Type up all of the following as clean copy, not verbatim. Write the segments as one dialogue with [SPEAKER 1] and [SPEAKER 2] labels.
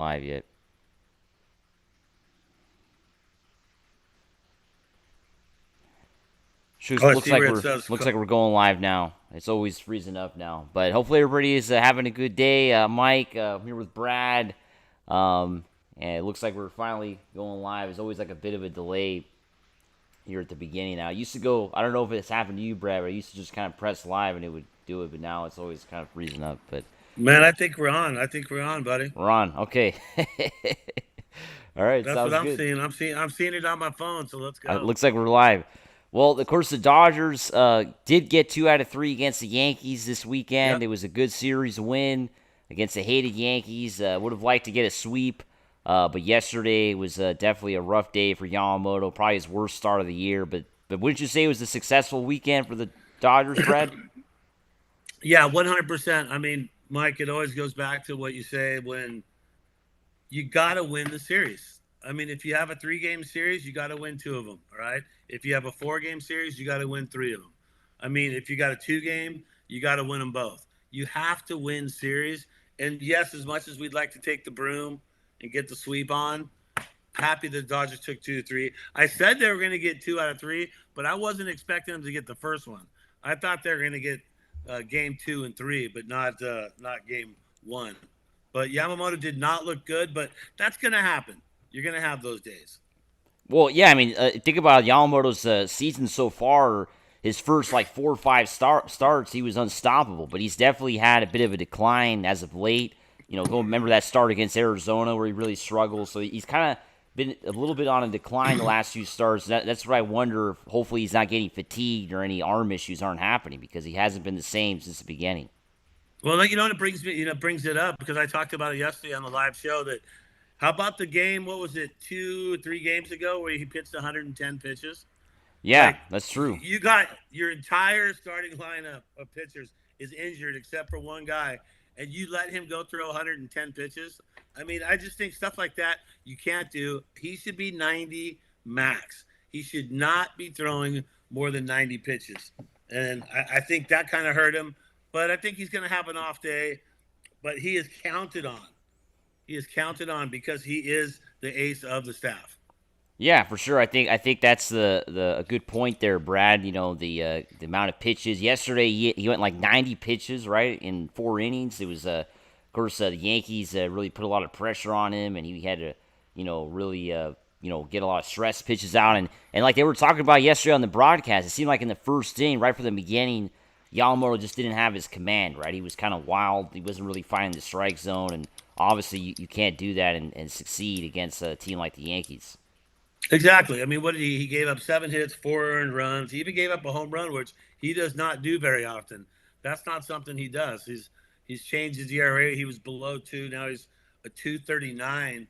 [SPEAKER 1] live yet. Shoot,
[SPEAKER 2] Oh, I
[SPEAKER 1] looks
[SPEAKER 2] see
[SPEAKER 1] like
[SPEAKER 2] where it
[SPEAKER 1] we're
[SPEAKER 2] says.
[SPEAKER 1] looks like we're going live now. It's always freezing up now, but hopefully everybody is having a good day. Mike, I'm here with Brad, um, and it looks like we're finally going live. There's always like a bit of a delay here at the beginning. Now, I used to go. I don't know if it's happened to you, Brad, but I used to just kind of press live and it would do it. But now it's always kind of freezing up. But
[SPEAKER 2] Man, I think we're on. I think we're on, buddy.
[SPEAKER 1] we're on. Okay. All right,
[SPEAKER 2] That's what
[SPEAKER 1] sounds
[SPEAKER 2] I'm
[SPEAKER 1] good.
[SPEAKER 2] seeing. I'm seeing it on my phone. So let's
[SPEAKER 1] It
[SPEAKER 2] go.
[SPEAKER 1] looks like we're live. Well, of course, the Dodgers did get 2 out of 3 against the Yankees this weekend.
[SPEAKER 2] Yep.
[SPEAKER 1] It was a good series win against the hated Yankees. Would have liked to get a sweep, but yesterday was definitely a rough day for Yamamoto. Probably his worst start of the year. But wouldn't you say it was a successful weekend for the Dodgers, Brad?
[SPEAKER 2] Yeah, 100%. I mean, Mike, it always goes back to what you say when you got to win the series. I mean, if you have a 3 game series, you got to win 2 of them. All right. If you have a 4 game series, you got to win 3 of them. I mean, if you got a 2 game, you got to win them both. You have to win series. And yes, as much as we'd like to take the broom and get the sweep on, happy the Dodgers took 2 or 3. I said they were going to get 2 out of 3, but I wasn't expecting them to get the first one. I thought they were going to get game 2 and 3, but not game 1. But Yamamoto did not look good, but that's going to happen. You're going to have those days.
[SPEAKER 1] Well, yeah, I mean, think about Yamamoto's season so far. His first like 4 or 5 starts, he was unstoppable. But he's definitely had a bit of a decline as of late. Go remember that start against Arizona where he really struggled. So he's kind of been a little bit on a decline the last few starts. That's what I wonder. If hopefully he's not getting fatigued or any arm issues aren't happening because he hasn't been the same since the beginning.
[SPEAKER 2] Well, it brings me, brings it up because I talked about it yesterday on the live show. That how about the game? What was it, 2 or 3 games ago, where he pitched 110 pitches?
[SPEAKER 1] Yeah,
[SPEAKER 2] Like,
[SPEAKER 1] that's true.
[SPEAKER 2] you got your entire starting lineup of pitchers is injured except for one guy, and you let him go through 110 pitches. I mean, I just think stuff like that you can't do. He should be 90 max. He should not be throwing more than 90 pitches. And I think that kind of hurt him. But I think he's going to have an off day. But he is counted on. He is counted on because he is the ace of the staff.
[SPEAKER 1] Yeah, for sure. I think that's the a good point there, Brad. The amount of pitches. Yesterday he went like 90 pitches, right, in 4 innings. It was of course the Yankees really put a lot of pressure on him, and he had to really get a lot of stress pitches out, and like they were talking about yesterday on the broadcast, it seemed like in the first inning, right from the beginning, Yamamoto just didn't have his command. Right, he was kind of wild. He wasn't really finding the strike zone, and obviously you can't do that and succeed against a team like the Yankees.
[SPEAKER 2] Exactly. I mean, what did he? He gave up 7 hits, 4 earned runs. He even gave up a home run, which he does not do very often. That's not something he does. He's changed his ERA. He was below 2. Now he's a 2.39.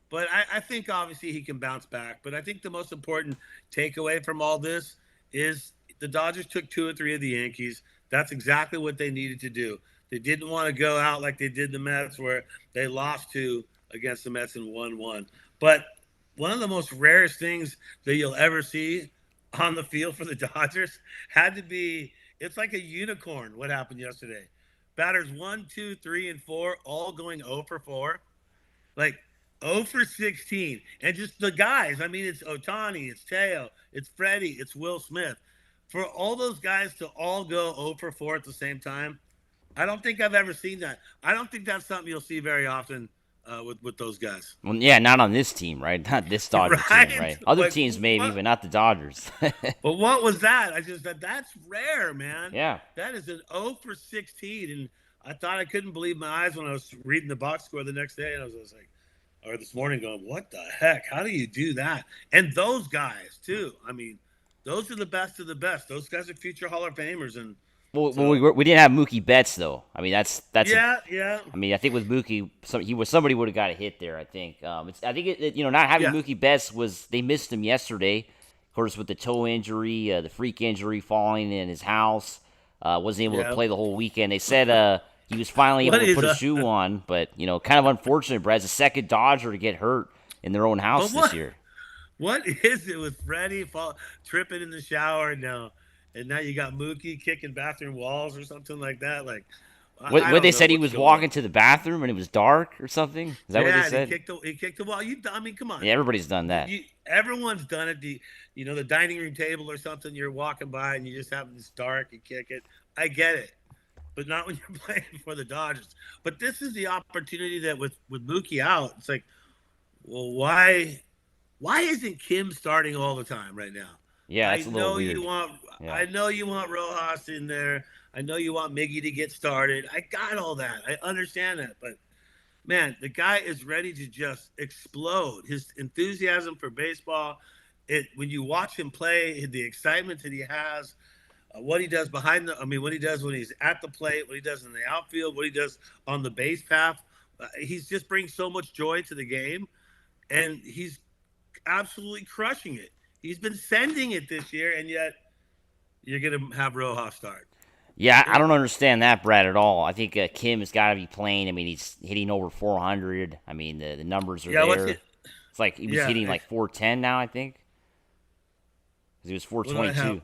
[SPEAKER 2] But I think obviously he can bounce back. But I think the most important takeaway from all this is the Dodgers took 2 or 3 of the Yankees. That's exactly what they needed to do. They didn't want to go out like they did the Mets, where they lost 2 against the Mets and won 1. But one of the most rarest things that you'll ever see on the field for the Dodgers had to be, it's like a unicorn what happened yesterday. Batters 1, 2, 3, and 4 all going 0 for 4. Like 0 for 16. And just the guys. I mean, it's Otani, it's Teo, it's Freddie, it's Will Smith. For all those guys to all go 0 for 4 at the same time, I don't think I've ever seen that. I don't think that's something you'll see very often with those guys.
[SPEAKER 1] Well, yeah, not on this team, right? Not this Dodger team,
[SPEAKER 2] Right?
[SPEAKER 1] right? Other
[SPEAKER 2] Like,
[SPEAKER 1] teams maybe,
[SPEAKER 2] what?
[SPEAKER 1] but not the Dodgers.
[SPEAKER 2] But what was that? I just said that's rare, man.
[SPEAKER 1] Yeah.
[SPEAKER 2] That is an 0 for 16, and I thought I couldn't believe my eyes when I was reading the box score the next day, and I was like, or this morning, going, "What the heck? How do you do that?" And those guys too. I mean, those are the best of the best. Those guys are future Hall of Famers, and
[SPEAKER 1] Well,
[SPEAKER 2] so
[SPEAKER 1] we didn't have Mookie Betts though. I mean, that's a.
[SPEAKER 2] yeah, yeah,
[SPEAKER 1] I mean, I think with Mookie, somebody would have got a hit there. I think. I think not having
[SPEAKER 2] yeah,
[SPEAKER 1] Mookie Betts was they missed him yesterday. Of course, with the toe injury, the freak injury falling in his house, wasn't able to
[SPEAKER 2] yeah.
[SPEAKER 1] play the whole weekend. They said he was finally able
[SPEAKER 2] What
[SPEAKER 1] to
[SPEAKER 2] is
[SPEAKER 1] put a shoe on, but kind of unfortunate. Brad's the second Dodger to get hurt in their own
[SPEAKER 2] but
[SPEAKER 1] house this year.
[SPEAKER 2] what is it with Freddie tripping in the shower now, and now you got Mookie kicking bathroom walls or something like that? Like,
[SPEAKER 1] What
[SPEAKER 2] I
[SPEAKER 1] they
[SPEAKER 2] don't know
[SPEAKER 1] said he
[SPEAKER 2] what's
[SPEAKER 1] was
[SPEAKER 2] going on.
[SPEAKER 1] walking to the bathroom and it was dark or something? Is that what they
[SPEAKER 2] Yeah, and
[SPEAKER 1] said?
[SPEAKER 2] he kicked the ball. I mean, come on.
[SPEAKER 1] Yeah, everybody's done that.
[SPEAKER 2] Everyone's done it. The dining room table or something. You're walking by and you just have this dark. You kick it. I get it, but not when you're playing for the Dodgers. But this is the opportunity that with Mookie out, it's like, well, why isn't Kim starting all the time right now?
[SPEAKER 1] Yeah,
[SPEAKER 2] I
[SPEAKER 1] that's a little
[SPEAKER 2] know you
[SPEAKER 1] weird.
[SPEAKER 2] want
[SPEAKER 1] Yeah.
[SPEAKER 2] I know you want Rojas in there. I know you want Miggy to get started. I got all that. I understand that, but man, the guy is ready to just explode. His enthusiasm for baseball, when you watch him play, the excitement that he has, what he does what he does when he's at the plate, what he does in the outfield, what he does on the base path, he's just brings so much joy to the game, and he's absolutely crushing it. He's been sending it this year, and yet you're going to have Rojas start.
[SPEAKER 1] Yeah, I don't understand that, Brad, at all. I think Kim has got to be playing. I mean, he's hitting over 400. I mean, the numbers are
[SPEAKER 2] Yeah, what's
[SPEAKER 1] there.
[SPEAKER 2] it?
[SPEAKER 1] It's like he was
[SPEAKER 2] Yeah,
[SPEAKER 1] hitting like 410 now, I think. Because he was
[SPEAKER 2] what do I have?
[SPEAKER 1] 422.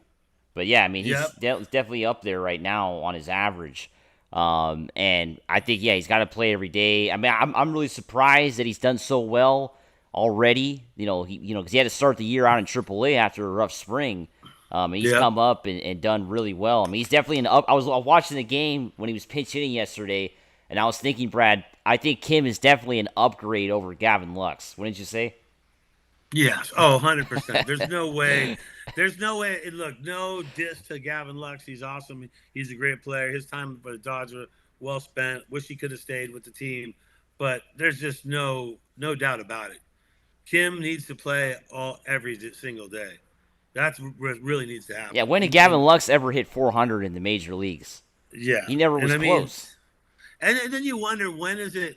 [SPEAKER 1] But yeah, I mean, he's
[SPEAKER 2] Yep.
[SPEAKER 1] definitely up there right now on his average. And I think, yeah, he's got to play every day. I mean, I'm really surprised that he's done so well already. Because he had to start the year out in AAA after a rough spring. And he's
[SPEAKER 2] Yep.
[SPEAKER 1] come up and done really well. I mean, he's definitely an up. I was watching the game when he was pinch hitting yesterday, and I was thinking, Brad, I think Kim is definitely an upgrade over Gavin Lux. What did you say?
[SPEAKER 2] Yes. Oh, 100%. There's no way. There's no way. And look, no diss to Gavin Lux. He's awesome. He's a great player. His time for the Dodgers well spent. Wish he could have stayed with the team, but there's just no doubt about it. Kim needs to play every single day. That's what really needs to
[SPEAKER 1] Yeah,
[SPEAKER 2] happen.
[SPEAKER 1] when did Gavin Lux ever hit 400 in the major leagues?
[SPEAKER 2] Yeah,
[SPEAKER 1] He never
[SPEAKER 2] and
[SPEAKER 1] was
[SPEAKER 2] I mean,
[SPEAKER 1] close.
[SPEAKER 2] and then you wonder when is the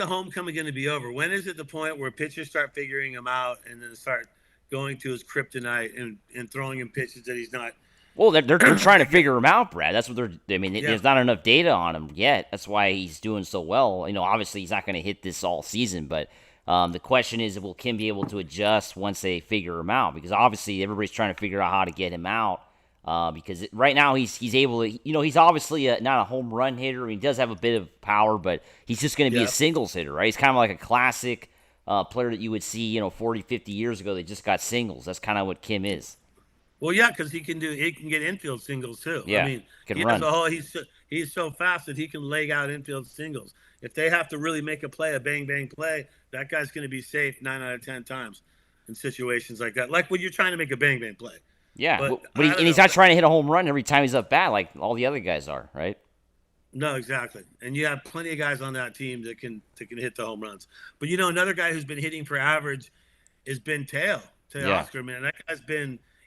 [SPEAKER 2] homecoming going to be over? When is it the point where pitchers start figuring him out and then start going to his kryptonite and throwing him pitches that he's not?
[SPEAKER 1] Well, they're trying to figure him out, Brad. That's what they're. I mean,
[SPEAKER 2] Yeah,
[SPEAKER 1] there's not enough data on him yet. That's why he's doing so well. Obviously he's not going to hit this all season, but the question is, will Kim be able to adjust once they figure him out? Because obviously everybody's trying to figure out how to get him out. Because right now he's able to. He's obviously not a home run hitter. I mean, he does have a bit of power, but he's just going to be a
[SPEAKER 2] yeah.
[SPEAKER 1] singles hitter, right? He's kind of like a classic player that you would see, 40, 50 years ago. They just got singles. That's kind of what Kim is.
[SPEAKER 2] Well, yeah, because he can get infield singles too. I
[SPEAKER 1] Yeah,
[SPEAKER 2] mean,
[SPEAKER 1] can
[SPEAKER 2] he has
[SPEAKER 1] run.
[SPEAKER 2] a whole. He's so fast that he can leg out infield singles. If they have to really make a play, a bang bang play, that guy's going to be safe 9 out of 10 times in situations like that. Like when you're trying to make a bang bang play.
[SPEAKER 1] Yeah,
[SPEAKER 2] But
[SPEAKER 1] but
[SPEAKER 2] I don't
[SPEAKER 1] he's
[SPEAKER 2] know.
[SPEAKER 1] not trying to hit a home run every time he's up bat like all the other guys are, right?
[SPEAKER 2] No, exactly. And you have plenty of guys on that team that can hit the home runs. But another guy who's been hitting for average has been
[SPEAKER 1] Yeah,
[SPEAKER 2] Teoscar, man. That guy's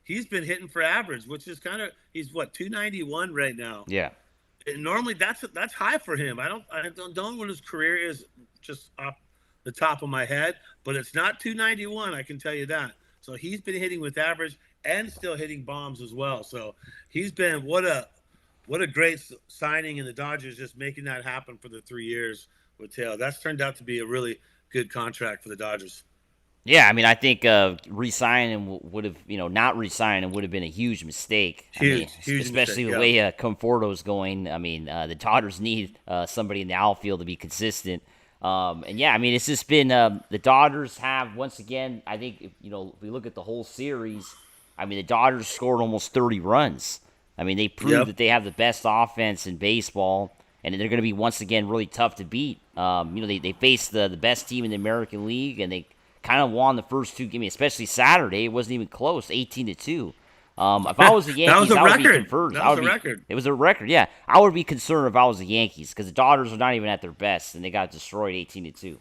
[SPEAKER 2] he's been hitting for average, which is kind of he's what 291 right now.
[SPEAKER 1] yeah,
[SPEAKER 2] And normally that's high for him. I don't know what his career is just off the top of my head, but it's not 291. I can tell you that. So he's been hitting with average and still hitting bombs as well. So he's been what a great signing, and the Dodgers just making that happen for the 3 years with Tail. That's turned out to be a really good contract for the Dodgers.
[SPEAKER 1] yeah. I mean, I think re-signing would have, not re-signing would have been a huge mistake. I mean,
[SPEAKER 2] Huge
[SPEAKER 1] especially
[SPEAKER 2] mistake.
[SPEAKER 1] the
[SPEAKER 2] Yeah.
[SPEAKER 1] way Conforto's going. I mean, the Dodgers need somebody in the outfield to be consistent. And yeah, I mean, it's just been the Dodgers have once again. I think if we look at the whole series, I mean, the Dodgers scored almost 30 runs. I mean, they proved
[SPEAKER 2] Yep.
[SPEAKER 1] that they have the best offense in baseball, and they're going to be once again really tough to beat. They faced the best team in the American League, and they kind of won the first two games, especially Saturday. It wasn't even close, 18-2. If I was the
[SPEAKER 2] That was
[SPEAKER 1] Yankees,
[SPEAKER 2] a
[SPEAKER 1] I would be
[SPEAKER 2] record.
[SPEAKER 1] concerned.
[SPEAKER 2] That was a record.
[SPEAKER 1] It was a record, yeah. I would be concerned if I was the Yankees because the Dodgers are not even at their best, and they got destroyed 18-2.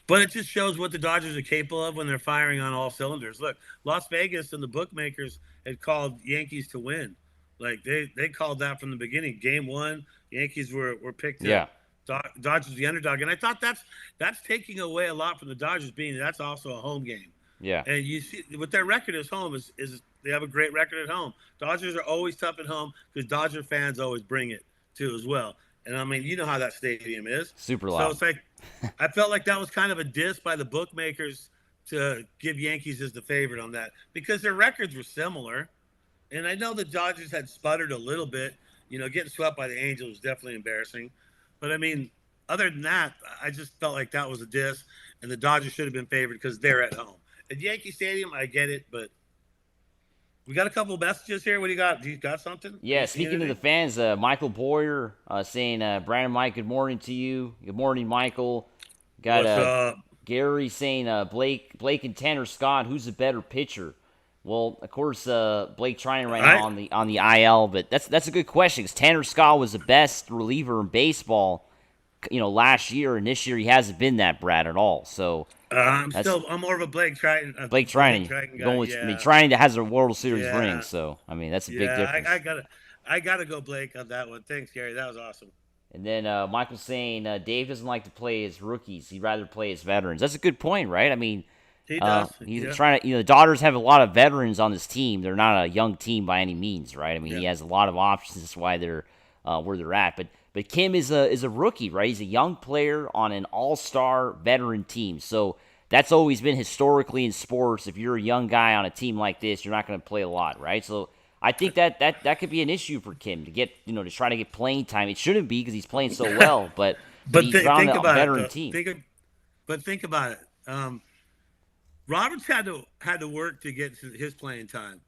[SPEAKER 2] But it just shows what the Dodgers are capable of when they're firing on all cylinders. Look, Las Vegas and the bookmakers had called Yankees to win. Like they called that from the beginning. Game one, Yankees were picked to
[SPEAKER 1] Yeah,
[SPEAKER 2] Dodgers the underdog, and I thought that's taking away a lot from the Dodgers, being that's also a home game.
[SPEAKER 1] yeah.
[SPEAKER 2] And you see what their record is home is they have a great record at home. Dodgers are always tough at home because Dodger fans always bring it too as well. And I mean, you know how that stadium is.
[SPEAKER 1] Super
[SPEAKER 2] So
[SPEAKER 1] loud.
[SPEAKER 2] it's like I felt like that was kind of a diss by the bookmakers to give Yankees as the favorite on that because their records were similar. And I know the Dodgers had sputtered a little bit getting swept by the Angels was definitely embarrassing. But I mean, other than that, I just felt like that was a diss, and the Dodgers should have been favored because they're at home. At Yankee Stadium, I get it, but we got a couple messages here. What do you got? Do you got something? Are
[SPEAKER 1] Yeah,
[SPEAKER 2] you seeing
[SPEAKER 1] speaking to the
[SPEAKER 2] anything?
[SPEAKER 1] fans, Michael Boyer saying, Brandon Mike, good morning to you. Good morning, Michael. Got
[SPEAKER 2] What's up?
[SPEAKER 1] Gary saying, Blake and Tanner Scott, who's a better pitcher? Well, of course, Blake trying right now
[SPEAKER 2] I
[SPEAKER 1] on the IL, but that's a good question because Tanner Scott was the best reliever in baseball, last year, and this year he hasn't been that Brad at all. So that's
[SPEAKER 2] I'm more of a
[SPEAKER 1] Blake
[SPEAKER 2] Blake
[SPEAKER 1] Trinan
[SPEAKER 2] Triton guy.
[SPEAKER 1] going with. I mean,
[SPEAKER 2] Yeah,
[SPEAKER 1] Trinan has a World Series ring,
[SPEAKER 2] yeah,
[SPEAKER 1] so I mean that's a big
[SPEAKER 2] yeah.
[SPEAKER 1] difference.
[SPEAKER 2] I gotta go Blake on that one. Thanks, Gary. That was awesome.
[SPEAKER 1] And then Michael's saying Dave doesn't like to play as rookies. He'd rather play as veterans. That's a good point, right? I mean,
[SPEAKER 2] He does.
[SPEAKER 1] he's
[SPEAKER 2] Yeah,
[SPEAKER 1] trying to. The Dodgers have a lot of veterans on this team. They're not a young team by any means, right? I mean,
[SPEAKER 2] yeah.
[SPEAKER 1] he has a lot of options. That's why they're where they're at. But Kim is a rookie, right? He's a young player on an all-star veteran team. So that's always been historically in sports. If you're a young guy on a team like this, you're not going to play a lot, right? So I think that could be an issue for Kim to get to try to get playing time. It shouldn't be because he's playing so well, but he's on
[SPEAKER 2] Think
[SPEAKER 1] a
[SPEAKER 2] about it
[SPEAKER 1] veteran
[SPEAKER 2] though.
[SPEAKER 1] team.
[SPEAKER 2] Think about it. Roberts had to work to get his playing time.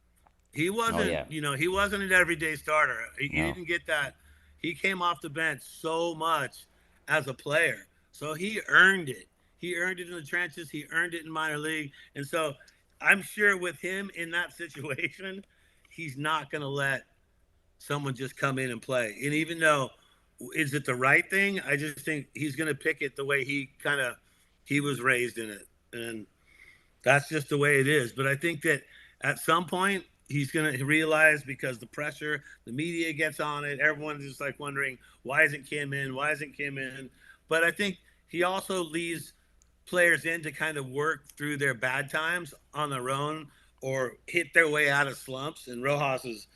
[SPEAKER 2] He
[SPEAKER 1] Oh
[SPEAKER 2] wasn't,
[SPEAKER 1] yeah,
[SPEAKER 2] he wasn't an everyday starter. He
[SPEAKER 1] no,
[SPEAKER 2] didn't get that. He came off the bench so much as a player, so he earned it. He earned it in the trenches. He earned it in minor league, and so I'm sure with him in that situation, he's not going to let someone just come in and play. And even though is it the right thing, I just think he's going to pick it the way he was raised in it, and that's just the way it is. But I think that at some point he's going to realize because the pressure, the media gets on it. Everyone's just like wondering why isn't Kim in? Why isn't Kim in? But I think he also leaves players in to kind of work through their bad times on their own or hit their way out of slumps. And Rojas is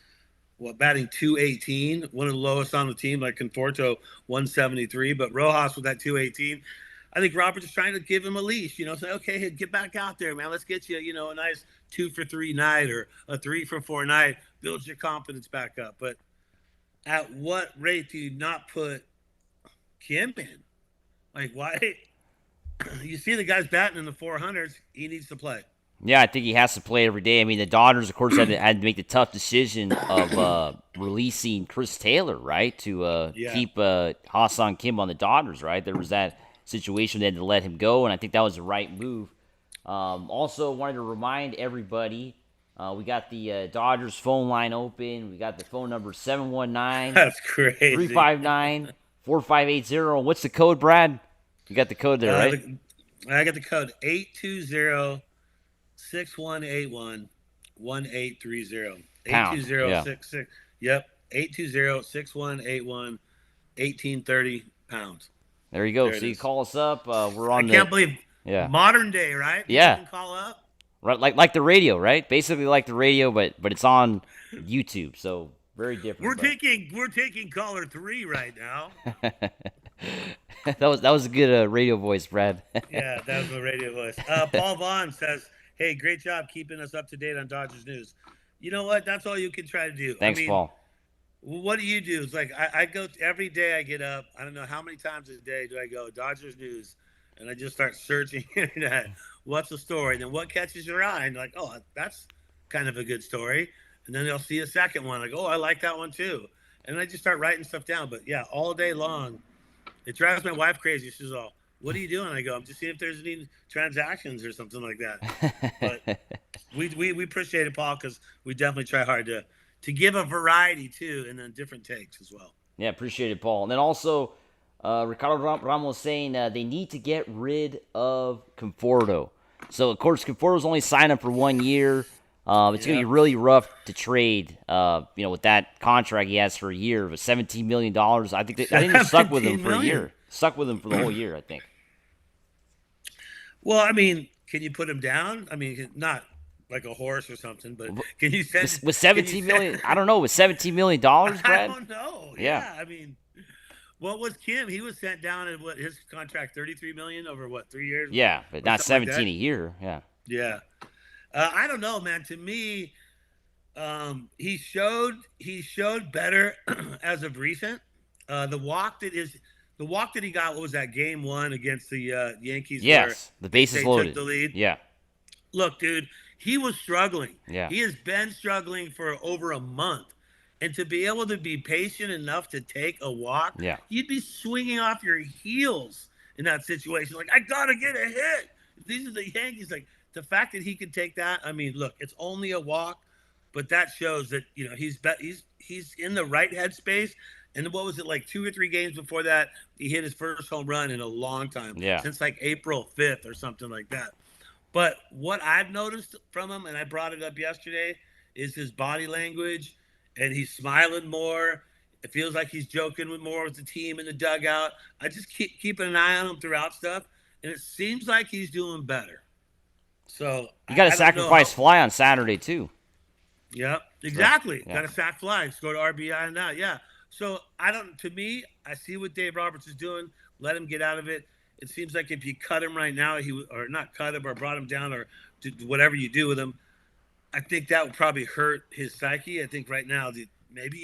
[SPEAKER 2] batting 218, one of the lowest on the team, like Conforto 173, but Rojas with that 218. I think Roberts is trying to give him a leash, say, okay, hey, get back out there, man. Let's get you, a nice 2 for 3 night or a 3 for 4 night, builds your confidence back up. But at what rate do you not put Kim in? Like, why? You see the guy's batting in the 400s. He needs to play.
[SPEAKER 1] yeah. I think he has to play every day. I mean, the Dodgers, of course, had to make the tough decision of releasing Chris Taylor, right, to
[SPEAKER 2] Yeah.
[SPEAKER 1] keep Ha-Seong Kim on the Dodgers, right? There was that situation they had to let him go, and I think that was the right move. Also, wanted to remind everybody we got the Dodgers phone line open. We got the phone number 719
[SPEAKER 2] That's crazy.
[SPEAKER 1] 359 4580. What's the code, Brad? You got the code there, right?
[SPEAKER 2] I got the code 820-6181-1830.
[SPEAKER 1] Pound. Yeah.
[SPEAKER 2] 82066. Yep. 820-6181-1830 pounds.
[SPEAKER 1] There you go.
[SPEAKER 2] There it
[SPEAKER 1] So you
[SPEAKER 2] is.
[SPEAKER 1] call us up. We're
[SPEAKER 2] I
[SPEAKER 1] on
[SPEAKER 2] can't
[SPEAKER 1] the
[SPEAKER 2] believe
[SPEAKER 1] yeah
[SPEAKER 2] modern day, right? People
[SPEAKER 1] yeah
[SPEAKER 2] can call up.
[SPEAKER 1] right like the radio, right? Basically like the radio, but it's on YouTube. So very different.
[SPEAKER 2] We're taking caller 3 right now.
[SPEAKER 1] But that was a good radio voice, Brad.
[SPEAKER 2] Yeah, that was the radio voice. Paul Vaughn says, "Hey, great job keeping us up to date on Dodgers news." You know what? That's all you can try to do. I
[SPEAKER 1] Thanks,
[SPEAKER 2] mean,
[SPEAKER 1] Paul.
[SPEAKER 2] what do you do? It's like I go every day. I get up. I don't know how many times a day do I go Dodgers news, and I just start searching internet. What's the story? And then what catches your eye? And like, oh, that's kind of a good story. And then they'll see a second one. Like, oh, I like that one too. And I just start writing stuff down. But yeah, all day long, it drives my wife crazy. She's all, "What are you doing?" I go, "I'm just seeing if there's any transactions or something like that." But we appreciate it, Paul, because we definitely try hard to give a variety too, and then different takes as well.
[SPEAKER 1] Yeah, appreciate it, Paul. And then also, Ricardo Ramos saying they need to get rid of Conforto. So, of course, Conforto's only signed up for 1 year. It's going to be
[SPEAKER 2] Yeah.
[SPEAKER 1] really rough to trade, with that contract he has for a year of $17 million. I think they're stuck with him
[SPEAKER 2] 17
[SPEAKER 1] for a
[SPEAKER 2] million.
[SPEAKER 1] year. Stuck with him for the whole year, I think.
[SPEAKER 2] Well, I mean, can you put him down? I mean, not like a horse or something, but can you send
[SPEAKER 1] With
[SPEAKER 2] can you
[SPEAKER 1] 17 million,
[SPEAKER 2] send,
[SPEAKER 1] I don't know, with $17 million,
[SPEAKER 2] I
[SPEAKER 1] Brad?
[SPEAKER 2] don't know.
[SPEAKER 1] Yeah.
[SPEAKER 2] Yeah, I mean, what was Kim? He was sent down at what his contract 33 million over what 3 years
[SPEAKER 1] Yeah, but
[SPEAKER 2] or
[SPEAKER 1] not
[SPEAKER 2] something like
[SPEAKER 1] 17
[SPEAKER 2] that.
[SPEAKER 1] a year. Yeah.
[SPEAKER 2] Yeah, I don't know, man. To me, He showed better as of recent. The walk that is the walk that he got, what was that, game one against the Yankees, where
[SPEAKER 1] Yes, the bases
[SPEAKER 2] they took
[SPEAKER 1] loaded.
[SPEAKER 2] the lead.
[SPEAKER 1] Yeah,
[SPEAKER 2] Look, dude, he was struggling.
[SPEAKER 1] yeah,
[SPEAKER 2] He has been struggling for over a month. And to be able to be patient enough to take a walk,
[SPEAKER 1] yeah,
[SPEAKER 2] you'd be swinging off your heels in that situation. Like, I got to get a hit. These are the Yankees. Like, the fact that he can take that, I mean, look, it's only a walk, but that shows that, he's in the right headspace. And what was it, like 2 or 3 games before that? He hit his first home run in a long time,
[SPEAKER 1] yeah.
[SPEAKER 2] since like April 5th or something like that. But what I've noticed from him, and I brought it up yesterday, is his body language, and he's smiling more. It feels like he's joking with more with the team in the dugout. I just keep keeping an eye on him throughout stuff, and it seems like he's doing better. So
[SPEAKER 1] You got to
[SPEAKER 2] I don't know how.
[SPEAKER 1] sacrifice fly on Saturday too.
[SPEAKER 2] Yeah,
[SPEAKER 1] So
[SPEAKER 2] exactly.
[SPEAKER 1] yeah,
[SPEAKER 2] Got a sack fly. Go to RBI and that. Yeah. So I don't. To me, I see what Dave Roberts is doing. Let him get out of it. It seems like if you cut him right now, or not cut him or brought him down or whatever you do with him, I think that would probably hurt his psyche. I think right now, maybe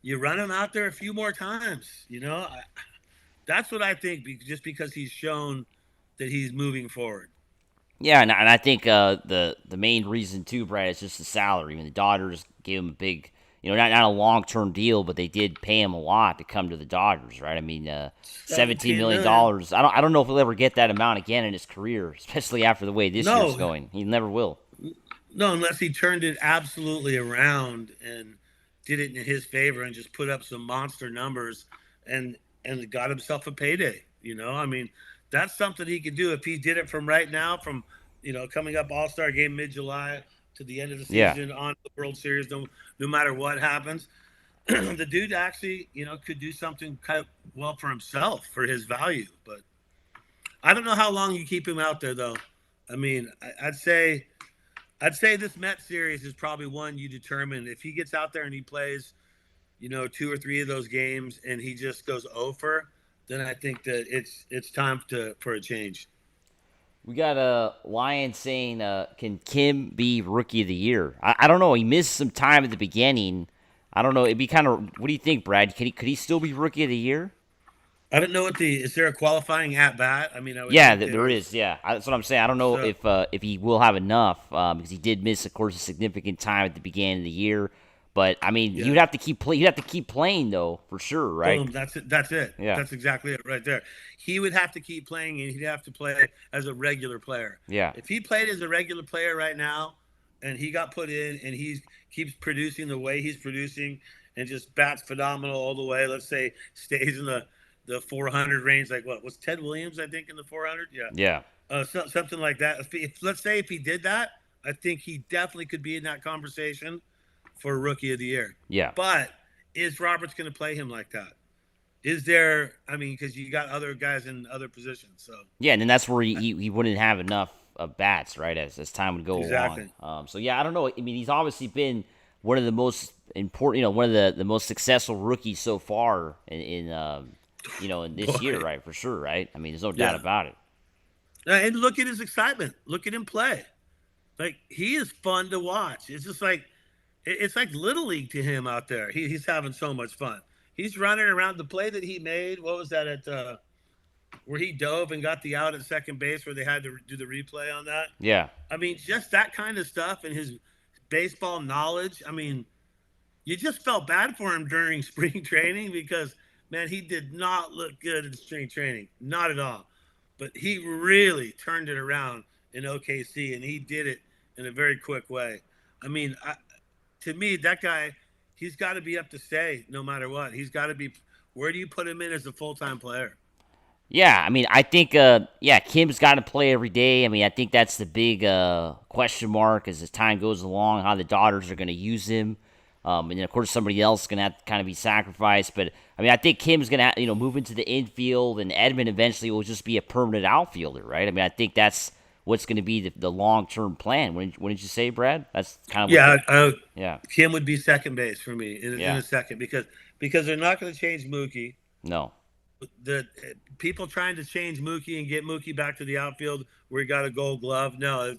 [SPEAKER 2] you run him out there a few more times. That's what I think. Just because he's shown that he's moving forward.
[SPEAKER 1] yeah, and I think the main reason too, Brad, is just the salary. I mean, the Dodgers gave him a big, not a long term deal, but they did pay him a lot to come to the Dodgers, right? I mean, 17 million
[SPEAKER 2] $17 million.
[SPEAKER 1] dollars. I don't know if he'll ever get that amount again in his career, especially after the way this year's
[SPEAKER 2] No,
[SPEAKER 1] going. He never will.
[SPEAKER 2] no, unless he turned it absolutely around and did it in his favor and just put up some monster numbers and and got himself a payday. I mean, that's something he could do if he did it from right now, from coming up All Star game mid July to the end of the
[SPEAKER 1] Yeah.
[SPEAKER 2] season on the World Series. No matter what happens, the dude actually could do something kind of well for himself for his value. But I don't know how long you keep him out there though. I mean, I'd say this Met series is probably one you determine if he gets out there and he plays, 2 or 3 of those games and he just goes over, then I think that it's time for a change.
[SPEAKER 1] We got a Lion saying, can Kim be rookie of the year? I don't know. He missed some time at the beginning. I don't know. It'd be kind of. What do you think, Brad? Could he still be rookie of the year?
[SPEAKER 2] I don't know what is there a qualifying at bat? I mean, I would
[SPEAKER 1] Yeah,
[SPEAKER 2] think there
[SPEAKER 1] there
[SPEAKER 2] is.
[SPEAKER 1] is. Yeah, that's what I'm saying. I don't know
[SPEAKER 2] So
[SPEAKER 1] if he will have enough because he did miss, of course, a significant time at the beginning of the year. But I mean, he
[SPEAKER 2] yeah,
[SPEAKER 1] would have to keep play. He'd have to keep playing though, for sure, right?
[SPEAKER 2] boom. That's it. That's it.
[SPEAKER 1] Yeah,
[SPEAKER 2] That's exactly it right there. He would have to keep playing, and he'd have to play as a regular player.
[SPEAKER 1] yeah,
[SPEAKER 2] If he played as a regular player right now, and he got put in, and he keeps producing the way he's producing, and just bats phenomenal all the way. Let's say stays in the 400 range, like what was Ted Williams, I think, in the 400. Yeah,
[SPEAKER 1] yeah,
[SPEAKER 2] something like that. Let's say if he did that, I think he definitely could be in that conversation for Rookie of the Year.
[SPEAKER 1] yeah.
[SPEAKER 2] But is Roberts going to play him like that? Is there? I mean, because you got other guys in other positions. So
[SPEAKER 1] Yeah, and then that's where he wouldn't have enough bats, right, as time would go along.
[SPEAKER 2] exactly.
[SPEAKER 1] So yeah, I don't know. I mean, he's obviously been one of the most important, one of the most successful rookies so far in this year,
[SPEAKER 2] Boy,
[SPEAKER 1] right, for sure, right. I mean, there's no doubt
[SPEAKER 2] yeah.
[SPEAKER 1] about it.
[SPEAKER 2] And look at his excitement. Look at him play. Like, he is fun to watch. It's just like it's like little league to him out there. He's having so much fun. He's running around. The play that he made. What was that at? Where he dove and got the out at second base, where they had to do the replay on that.
[SPEAKER 1] Yeah,
[SPEAKER 2] I mean, just that kind of stuff and his baseball knowledge. I mean, you just felt bad for him during spring training because, man, he did not look good in spring training, not at all. But he really turned it around in OKC, and he did it in a very quick way. I mean, to me, that guy, he's got to be up to stay no matter what. He's got to be. Where do you put him in as a full time player?
[SPEAKER 1] yeah. I mean, I think yeah, Kim's got to play every day. I mean, I think that's the big question mark as time goes along, how the Dodgers are going to use him. And then of course somebody else is gonna have to kind of be sacrificed. But I mean, I think Kim's gonna move into the infield, and Edman eventually will just be a permanent outfielder, right? I mean, I think that's what's gonna be the long term plan. What did you say, Brad? That's kind of what
[SPEAKER 2] Yeah,
[SPEAKER 1] yeah,
[SPEAKER 2] Kim would be second base for me in
[SPEAKER 1] yeah,
[SPEAKER 2] a second because they're not going to change Mookie.
[SPEAKER 1] no,
[SPEAKER 2] The people trying to change Mookie and get Mookie back to the outfield where he got a Gold Glove. No,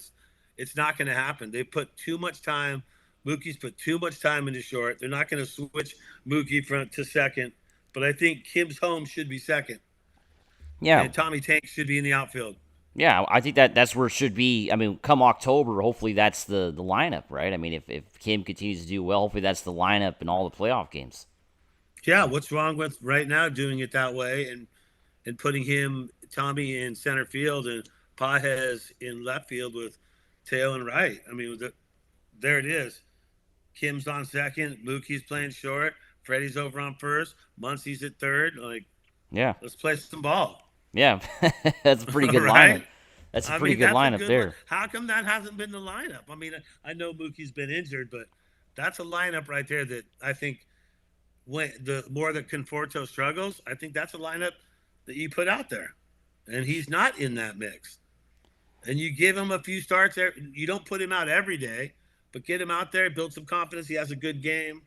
[SPEAKER 2] it's not going to happen. They put too much time Mookie's put too much time into short. They're not going to switch Mookie front to second, but I think Kim's home should be second,
[SPEAKER 1] Yeah,
[SPEAKER 2] and Tommy Tank should be in the outfield.
[SPEAKER 1] yeah, I think that's where it should be. I mean, come October, hopefully that's the lineup, right? I mean, if Kim continues to do well, hopefully that's the lineup in all the playoff games.
[SPEAKER 2] Yeah, what's wrong with right now doing it that way and putting him Tommy in center field and Pajes in left field with Teo and right? I mean, there it is. Kim's on second. Mookie's playing short. Freddie's over on first. Muncie's at third. Like,
[SPEAKER 1] Yeah,
[SPEAKER 2] let's play some ball.
[SPEAKER 1] yeah, that's a pretty good lineup.
[SPEAKER 2] Right?
[SPEAKER 1] That's a
[SPEAKER 2] I
[SPEAKER 1] pretty
[SPEAKER 2] mean,
[SPEAKER 1] good
[SPEAKER 2] that's a
[SPEAKER 1] lineup
[SPEAKER 2] good one.
[SPEAKER 1] there.
[SPEAKER 2] How come that hasn't been the lineup? I mean, I know Mookie's been injured, but that's a lineup right there that I think when the more that Conforto struggles, I think that's a lineup that you put out there. And he's not in that mix. And you give him a few starts there. You don't put him out every day, but get him out there, build some confidence. He has a good game.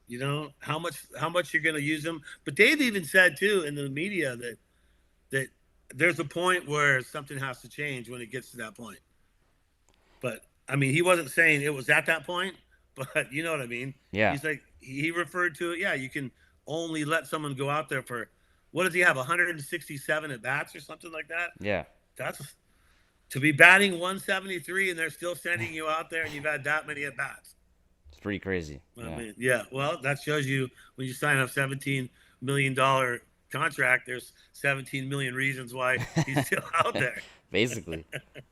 [SPEAKER 2] You know how much you're going to use him. But they've even said too in the media that there's a point where something has to change when it gets to that point. But I mean, he wasn't saying it was at that point, but you know what I mean.
[SPEAKER 1] Yeah,
[SPEAKER 2] He's like he referred to it. Yeah, you can only let someone go out there for what does he have 167 at bats or something like that.
[SPEAKER 1] yeah,
[SPEAKER 2] That's to be batting 173 and they're still sending you out there and you've had that many at bats.
[SPEAKER 1] it's pretty crazy.
[SPEAKER 2] I
[SPEAKER 1] Yeah,
[SPEAKER 2] mean, yeah. Well, that shows you when you sign a $17 million contract, there's 17 million reasons why he's still out there.
[SPEAKER 1] basically.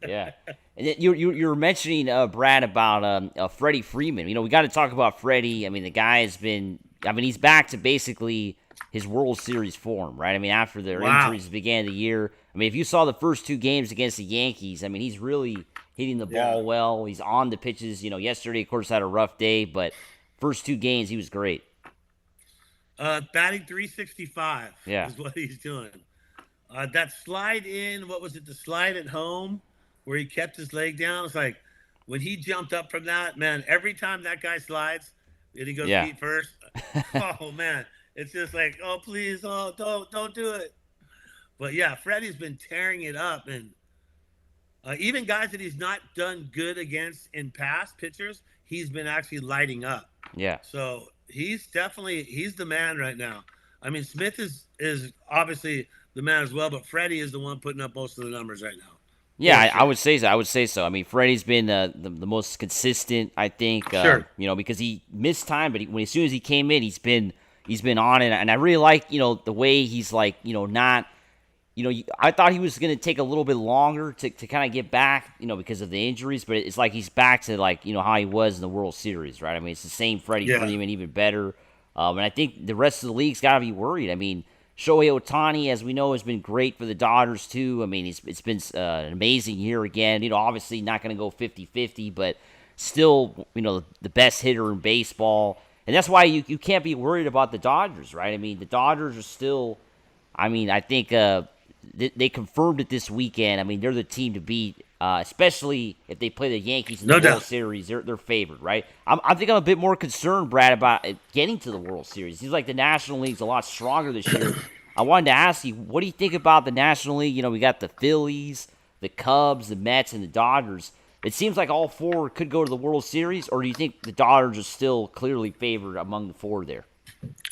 [SPEAKER 1] Yeah, and then you were mentioning Brad about Freddie Freeman. You know, we got to talk about Freddie. I mean, the guy has been. I mean, he's back to basically his World Series form, right? I mean, after their
[SPEAKER 2] Wow.
[SPEAKER 1] injuries began the year. I mean, if you saw the first two games against the Yankees, I mean, he's really hitting the
[SPEAKER 2] Yeah.
[SPEAKER 1] ball well. He's on the pitches. You know, yesterday, of course, had a rough day, but first two games he was great.
[SPEAKER 2] Batting 365
[SPEAKER 1] Yeah,
[SPEAKER 2] is what he's doing. That slide in, what was it? The slide at home where he kept his leg down. It's like when he jumped up from that, man. Every time that guy slides and he goes
[SPEAKER 1] yeah,
[SPEAKER 2] feet first, oh man, it's just like, oh please, oh don't do it. But yeah, Freddie's been tearing it up, and even guys that he's not done good against in past pitchers, he's been actually lighting up.
[SPEAKER 1] yeah.
[SPEAKER 2] So he's the man right now. I mean, Smith is obviously the man as well, but Freddie is the one putting up most of the numbers right now,
[SPEAKER 1] Yeah,
[SPEAKER 2] for
[SPEAKER 1] I
[SPEAKER 2] sure.
[SPEAKER 1] would say so. I would say so. I mean, Freddie's been the most consistent, I think.
[SPEAKER 2] Sure.
[SPEAKER 1] You know, because he missed time, but as soon as he came in, he's been on it, and I really like the way he's like not I thought he was going to take a little bit longer to kind of get back because of the injuries, but it's like he's back to like how he was in the World Series, right? I mean, it's the same Freddie
[SPEAKER 2] Yeah.
[SPEAKER 1] Freeman, even better. And I think the rest of the league's got to be worried. I mean, Shohei Ohtani, as we know, has been great for the Dodgers, too. I mean, it's been an amazing year again. Obviously not going to go 50-50, but still, the best hitter in baseball. And that's why you can't be worried about the Dodgers, right? I mean, the Dodgers are still, I mean, I think they confirmed it this weekend. I mean, they're the team to beat, especially if they play the Yankees in the
[SPEAKER 2] No
[SPEAKER 1] World
[SPEAKER 2] doubt.
[SPEAKER 1] Series. They're favored, right? I think I'm a bit more concerned, Brad, about getting to the World Series. Seems like the National League's a lot stronger this year. I wanted to ask you, what do you think about the National League? We got the Phillies, the Cubs, the Mets, and the Dodgers. It seems like all four could go to the World Series, or do you think the Dodgers are still clearly favored among the four there?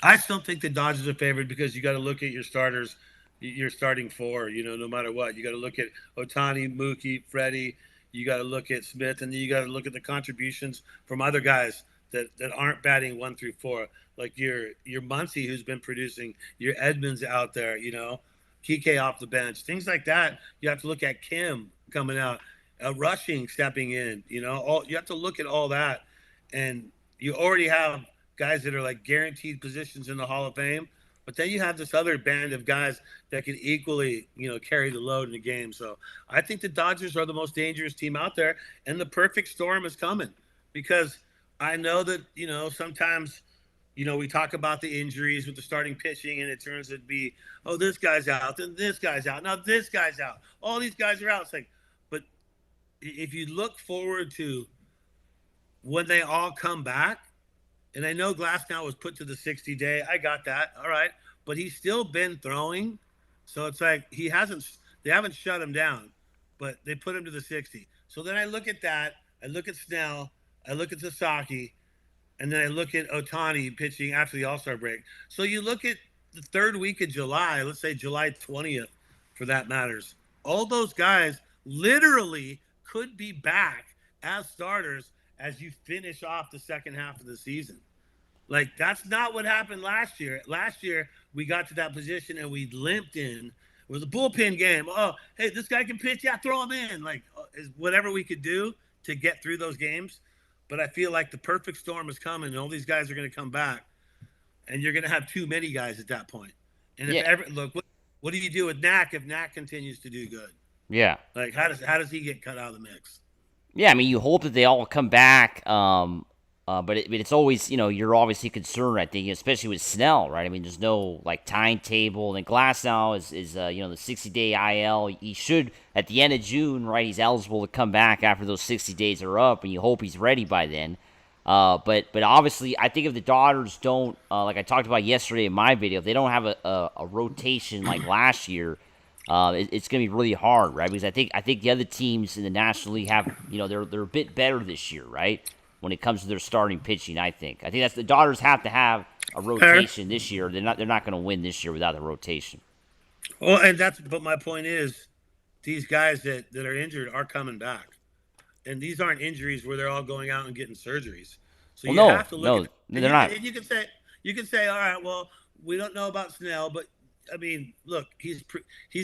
[SPEAKER 2] I still think the Dodgers are favored because you got to look at your starters, your starting four. No matter what, you got to look at Otani, Mookie, Freddie. You got to look at Smith, and then you got to look at the contributions from other guys that aren't batting 1 through 4, like your Muncy who's been producing, your Edmonds out there. Kike off the bench, things like that. You have to look at Kim coming out, rushing, stepping in. All you have to look at all that, and you already have guys that are like guaranteed positions in the Hall of Fame. But then you have this other band of guys that can equally, carry the load in the game. So I think the Dodgers are the most dangerous team out there, and the perfect storm is coming because I know that sometimes we talk about the injuries with the starting pitching, and it turns out to be, oh, this guy's out, then this guy's out, now this guy's out, all these guys are out. It's like, but if you look forward to when they all come back, and I know Glasnow was put to the 60-day. I got that. All right. But he's still been throwing. So it's like they haven't shut him down, but they put him to the 60. So then I look at that. I look at Snell. I look at Sasaki, and then I look at Otani pitching after the All Star break. So you look at the third week of July, let's say July 20th, for that matters. All those guys literally could be back as starters as you finish off the second half of the season. Like that's not what happened last year. Last year we got to that position and we limped in. It was a bullpen game. Oh, hey, this guy can pitch. Yeah, throw him in. Like is whatever we could do to get through those games. But I feel like the perfect storm is coming, and all these guys are going to come back, and you're going to have too many guys at that point. And if
[SPEAKER 1] Yeah,
[SPEAKER 2] ever look, what do you do with Knack if Knack continues to do good?
[SPEAKER 1] yeah.
[SPEAKER 2] Like how does he get cut out of the mix?
[SPEAKER 1] Yeah, I mean, you hope that they all come back, but it's always, you're obviously concerned, I think, especially with Snell, right? I mean, there's no, like, timetable. And Glasnow is the 60-day IL. He should, at the end of June, right, he's eligible to come back after those 60 days are up, and you hope he's ready by then. But obviously, I think if the Dodgers don't, like I talked about yesterday in my video, if they don't have a rotation like last year, it's going to be really hard, right? Because I think the other teams in the National League have, they're a bit better this year, right? When it comes to their starting pitching, I think that's the Dodgers have to have a
[SPEAKER 2] Fair.
[SPEAKER 1] rotation this year. They're not going to win this year without a rotation.
[SPEAKER 2] Well, and but my point is, these guys that are injured are coming back, and these aren't injuries where they're all going out and getting surgeries. So
[SPEAKER 1] Well,
[SPEAKER 2] you have
[SPEAKER 1] no,
[SPEAKER 2] to look at
[SPEAKER 1] no,
[SPEAKER 2] it,
[SPEAKER 1] they're not.
[SPEAKER 2] and you can say, all right, well, we don't know about Snell, but I mean, look, he's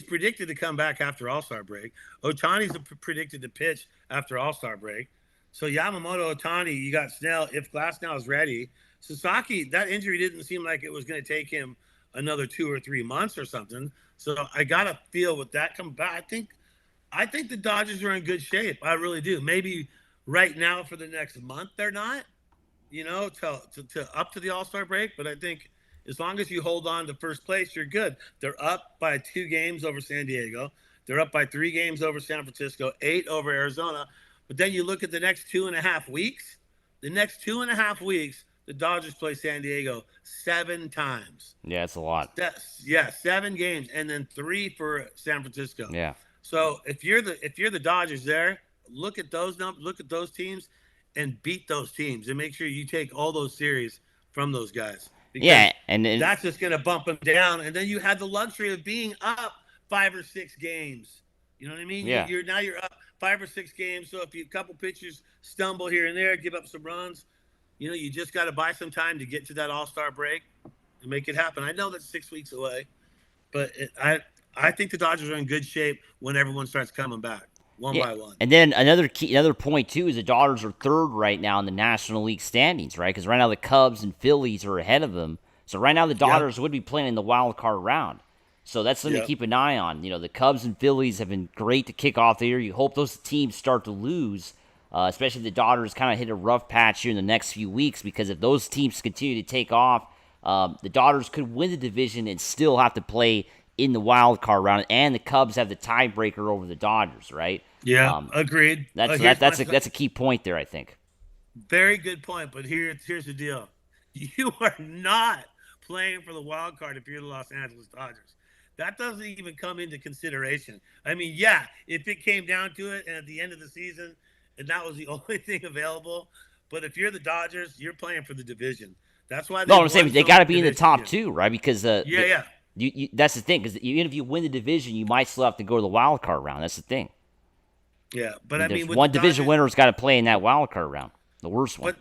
[SPEAKER 2] predicted to come back after All Star break. Otani's predicted to pitch after All Star break. So Yamamoto, Otani, you got Snell. If Glasnow is ready, Sasaki, that injury didn't seem like it was going to take him another 2 or 3 months or something. So I gotta feel with that come back. I think the Dodgers are in good shape. I really do. Maybe right now for the next month they're not, to up to the All Star break. But I think as long as you hold on to first place, you're good. They're up by 2 games over San Diego. They're up by 3 games over San Francisco, 8 over Arizona. But then you look at the next 2.5 weeks. The next 2.5 weeks, the Dodgers play San Diego 7 times.
[SPEAKER 1] Yeah, it's a lot.
[SPEAKER 2] Yeah, 7 games, and then 3 for San Francisco.
[SPEAKER 1] Yeah.
[SPEAKER 2] So if you're the Dodgers there, look at those numbers, look at those teams, and beat those teams, and make sure you take all those series from those guys
[SPEAKER 1] Yeah,
[SPEAKER 2] because
[SPEAKER 1] and
[SPEAKER 2] that's just going to bump them down. And then you had the luxury of being up 5 or 6 games. You know what I mean?
[SPEAKER 1] yeah.
[SPEAKER 2] You're up 5 or 6 games. So if a couple pitchers stumble here and there, give up some runs, you just got to buy some time to get to that All Star break and make it happen. I know that's 6 weeks away, but I think the Dodgers are in good shape when everyone starts coming back one
[SPEAKER 1] Yeah,
[SPEAKER 2] by one.
[SPEAKER 1] and then another point too is the Dodgers are third right now in the National League standings, right? Because right now the Cubs and Phillies are ahead of them. So right now the
[SPEAKER 2] Yep.
[SPEAKER 1] Dodgers would be playing in the wild card round. So that's something to
[SPEAKER 2] Yep.
[SPEAKER 1] keep an eye on. The Cubs and Phillies have been great to kick off the year. You hope those teams start to lose, especially if the Dodgers kind of hit a rough patch here in the next few weeks. Because if those teams continue to take off, the Dodgers could win the division and still have to play in the wild card round, and the Cubs have the tiebreaker over the Dodgers, right?
[SPEAKER 2] Yeah.
[SPEAKER 1] Um,
[SPEAKER 2] Agreed.
[SPEAKER 1] that's
[SPEAKER 2] Here's my
[SPEAKER 1] that's a key point there, I think.
[SPEAKER 2] very good point. But here's the deal: you are not playing for the wild card if you're the Los Angeles Dodgers. That doesn't even come into consideration. I mean, yeah, if it came down to it, and at the end of the season, and that was the only thing available. But if you're the Dodgers, you're playing for the division. That's why
[SPEAKER 1] No,
[SPEAKER 2] they've
[SPEAKER 1] I'm saying
[SPEAKER 2] won
[SPEAKER 1] they
[SPEAKER 2] so
[SPEAKER 1] got
[SPEAKER 2] many
[SPEAKER 1] to be in the
[SPEAKER 2] division
[SPEAKER 1] top
[SPEAKER 2] games.
[SPEAKER 1] two, right? Because
[SPEAKER 2] Yeah, yeah.
[SPEAKER 1] that's the thing. Because even if you win the division, you might still have to go to the wild card round. That's the thing.
[SPEAKER 2] Yeah,
[SPEAKER 1] I
[SPEAKER 2] but
[SPEAKER 1] mean,
[SPEAKER 2] I
[SPEAKER 1] there's
[SPEAKER 2] mean, with the
[SPEAKER 1] one division
[SPEAKER 2] Dodgers,
[SPEAKER 1] winner's got to play in that wild card round, the worst one.
[SPEAKER 2] but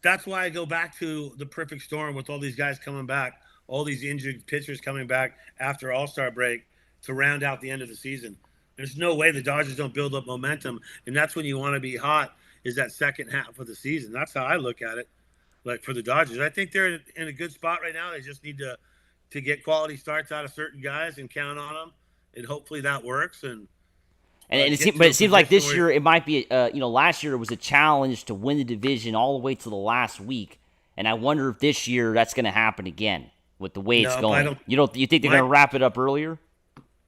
[SPEAKER 2] that's why I go back to the perfect storm with all these guys coming back, all these injured pitchers coming back after All Star break to round out the end of the season. There's no way the Dodgers don't build up momentum, and that's when you want to be hot. Is that second half of the season? That's how I look at it. Like for the Dodgers, I think they're in a good spot right now. They just need to get quality starts out of certain guys and count on them, and hopefully that works. And get
[SPEAKER 1] But
[SPEAKER 2] to a
[SPEAKER 1] it seems like
[SPEAKER 2] position
[SPEAKER 1] this
[SPEAKER 2] where
[SPEAKER 1] year it might be. Last year it was a challenge to win the division all the way to the last week, and I wonder if this year that's going to happen again with the way it's
[SPEAKER 2] no, I
[SPEAKER 1] going.
[SPEAKER 2] don't.
[SPEAKER 1] You think they're going
[SPEAKER 2] My
[SPEAKER 1] to wrap it up earlier?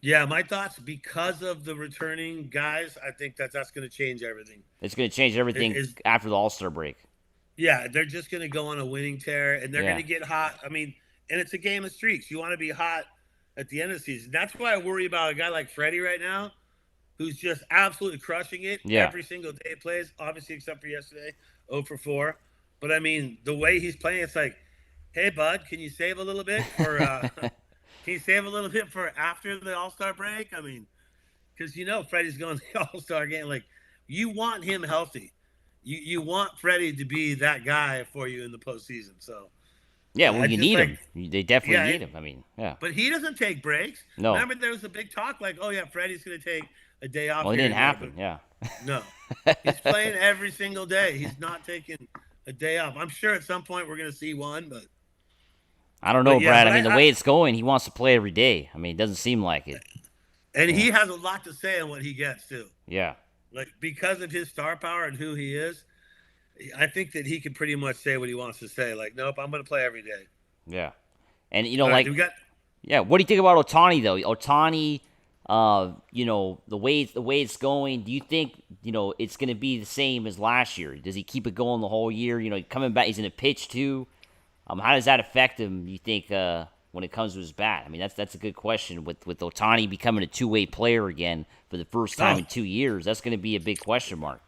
[SPEAKER 2] Yeah, my thoughts because of the returning guys, I think that's going to change everything.
[SPEAKER 1] It's going to change everything
[SPEAKER 2] Is
[SPEAKER 1] after the All Star break.
[SPEAKER 2] Yeah, they're just going to go on a winning tear and they're going
[SPEAKER 1] Yeah.
[SPEAKER 2] to get hot. I mean, and it's a game of streaks. You want to be hot at the end of the season. That's why I worry about a guy like Freddie right now. who's just absolutely crushing it
[SPEAKER 1] Yeah.
[SPEAKER 2] every single day he plays, obviously except for yesterday, 0 for 4. But I mean, the way he's playing, it's like, hey, bud, can you save a little bit for can you save a little bit for after the All-Star break? I mean, because Freddie's going to the All-Star game. Like, you want him healthy. You want Freddie to be that guy for you in the postseason. So
[SPEAKER 1] Yeah, well,
[SPEAKER 2] I
[SPEAKER 1] you
[SPEAKER 2] just
[SPEAKER 1] need
[SPEAKER 2] like,
[SPEAKER 1] him. They definitely
[SPEAKER 2] yeah,
[SPEAKER 1] need him. I mean, yeah.
[SPEAKER 2] but he doesn't take breaks.
[SPEAKER 1] No.
[SPEAKER 2] Remember, there was a big talk like, oh yeah, Freddie's going to take a day off
[SPEAKER 1] Well, it
[SPEAKER 2] here
[SPEAKER 1] didn't
[SPEAKER 2] and there, but
[SPEAKER 1] happen. Yeah.
[SPEAKER 2] no, he's playing every single day. He's not taking a day off. I'm sure at some point we're going to see one,
[SPEAKER 1] I don't know,
[SPEAKER 2] but yeah,
[SPEAKER 1] Brad.
[SPEAKER 2] but
[SPEAKER 1] I mean, the way it's going, he wants to play every day. I mean, it doesn't seem like it.
[SPEAKER 2] and
[SPEAKER 1] Yeah.
[SPEAKER 2] he has a lot to say on what he gets too.
[SPEAKER 1] Yeah.
[SPEAKER 2] Like, because of his star power and who he is, I think that he can pretty much say what he wants to say. Like, nope, I'm going to play every day.
[SPEAKER 1] Yeah. And
[SPEAKER 2] All right, we got.
[SPEAKER 1] yeah. What do you think about Otani though? Otani, the way it's going. Do you think it's going to be the same as last year? Does he keep it going the whole year? Coming back, he's in a pitch too. How does that affect him? You think when it comes to his bat? I mean, that's a good question. With Otani becoming a two-way player again for the first time in 2 years, that's going to be a big question mark.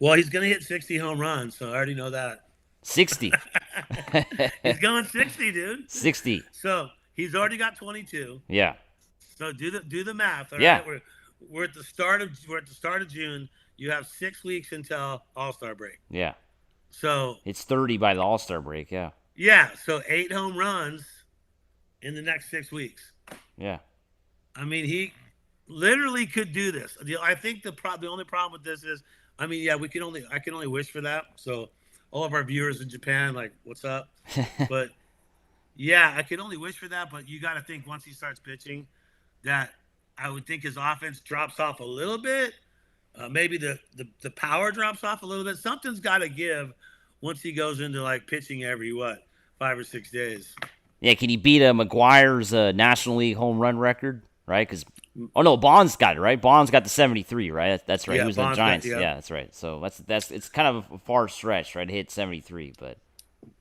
[SPEAKER 2] Well, he's going to hit 60 home runs, so I already know that.
[SPEAKER 1] 60.
[SPEAKER 2] He's going 60, dude.
[SPEAKER 1] 60.
[SPEAKER 2] So he's already got 22.
[SPEAKER 1] Yeah.
[SPEAKER 2] So do the math. All
[SPEAKER 1] Yeah.
[SPEAKER 2] right? We're at the start of June. You have 6 weeks until All-Star break.
[SPEAKER 1] Yeah.
[SPEAKER 2] So
[SPEAKER 1] it's 30 by the All-Star break. Yeah.
[SPEAKER 2] Yeah. So 8 home runs in the next 6 weeks.
[SPEAKER 1] Yeah.
[SPEAKER 2] I mean, he literally could do this. I think the only problem with this is, I mean, yeah, I can only wish for that. So all of our viewers in Japan, like, what's up? But yeah, I can only wish for that. But you got to think once he starts pitching, that I would think his offense drops off a little bit. Maybe the power drops off a little bit. Something's got to give once he goes into like pitching every 5 or 6 days.
[SPEAKER 1] Yeah, can he beat McGuire's National League home run record? Right? Because Bonds got it, right? Bonds got the 73, right? That's right.
[SPEAKER 2] Yeah,
[SPEAKER 1] he was in the
[SPEAKER 2] Bonds
[SPEAKER 1] Giants.
[SPEAKER 2] yeah.
[SPEAKER 1] Yeah, that's right. So it's kind of a far stretch, right? To hit 73, but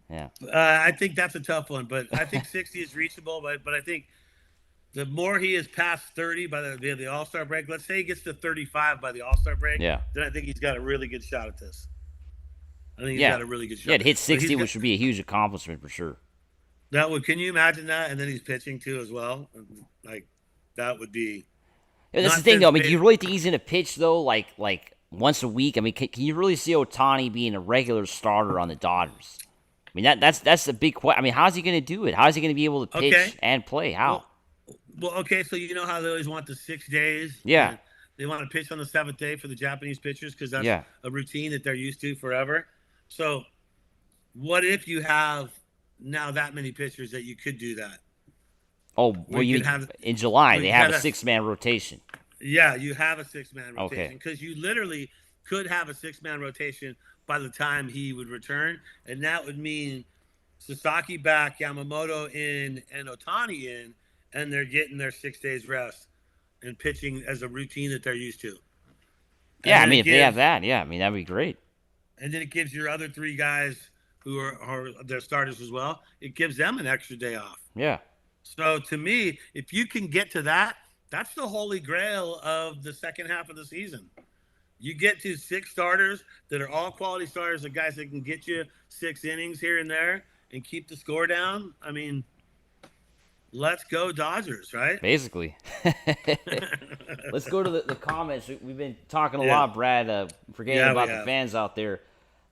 [SPEAKER 1] yeah.
[SPEAKER 2] I think that's a tough one, but I think 60 is reachable. But I think the more he is past 30 by the All-Star break, let's say he gets to 35 by the All-Star break,
[SPEAKER 1] yeah,
[SPEAKER 2] then I think he's got a really good shot at this. I think he's got a really good shot.
[SPEAKER 1] Yeah, to hit 60, which would be a huge accomplishment for sure.
[SPEAKER 2] Can you imagine that? And then he's pitching too as well. Like, that would be.
[SPEAKER 1] Yeah, that's the thing, though. I mean, do you really think he's in a pitch though, like once a week? I mean, can you really see Otani being a regular starter on the Dodgers? I mean, that's a big question. I mean, how's he going to do it? How's he going to be able to pitch and play? How?
[SPEAKER 2] Well, okay, so you know how they always want the 6 days?
[SPEAKER 1] Yeah.
[SPEAKER 2] They want to pitch on the 7th day for the Japanese pitchers because that's a routine that they're used to forever. So what if you have now that many pitchers that you could do that?
[SPEAKER 1] Oh, well, in July, they have a 6-man rotation.
[SPEAKER 2] Yeah, you have a 6-man rotation because you literally could have a 6-man rotation by the time he would return, and that would mean Sasaki back, Yamamoto in, and Otani in, and they're getting their 6 days rest and pitching as a routine that they're used to.
[SPEAKER 1] Yeah, I mean, if they have that, I mean, that'd be great.
[SPEAKER 2] And then it gives your other 3 guys who are their starters as well, it gives them an extra day off.
[SPEAKER 1] Yeah.
[SPEAKER 2] So to me, if you can get to that, that's the holy grail of the second half of the season. You get to 6 starters that are all quality starters, the guys that can get you 6 innings here and there and keep the score down. I mean, let's go Dodgers, right?
[SPEAKER 1] Basically. Let's go to the comments. We've been talking a lot, Brad, forgetting about the fans out there.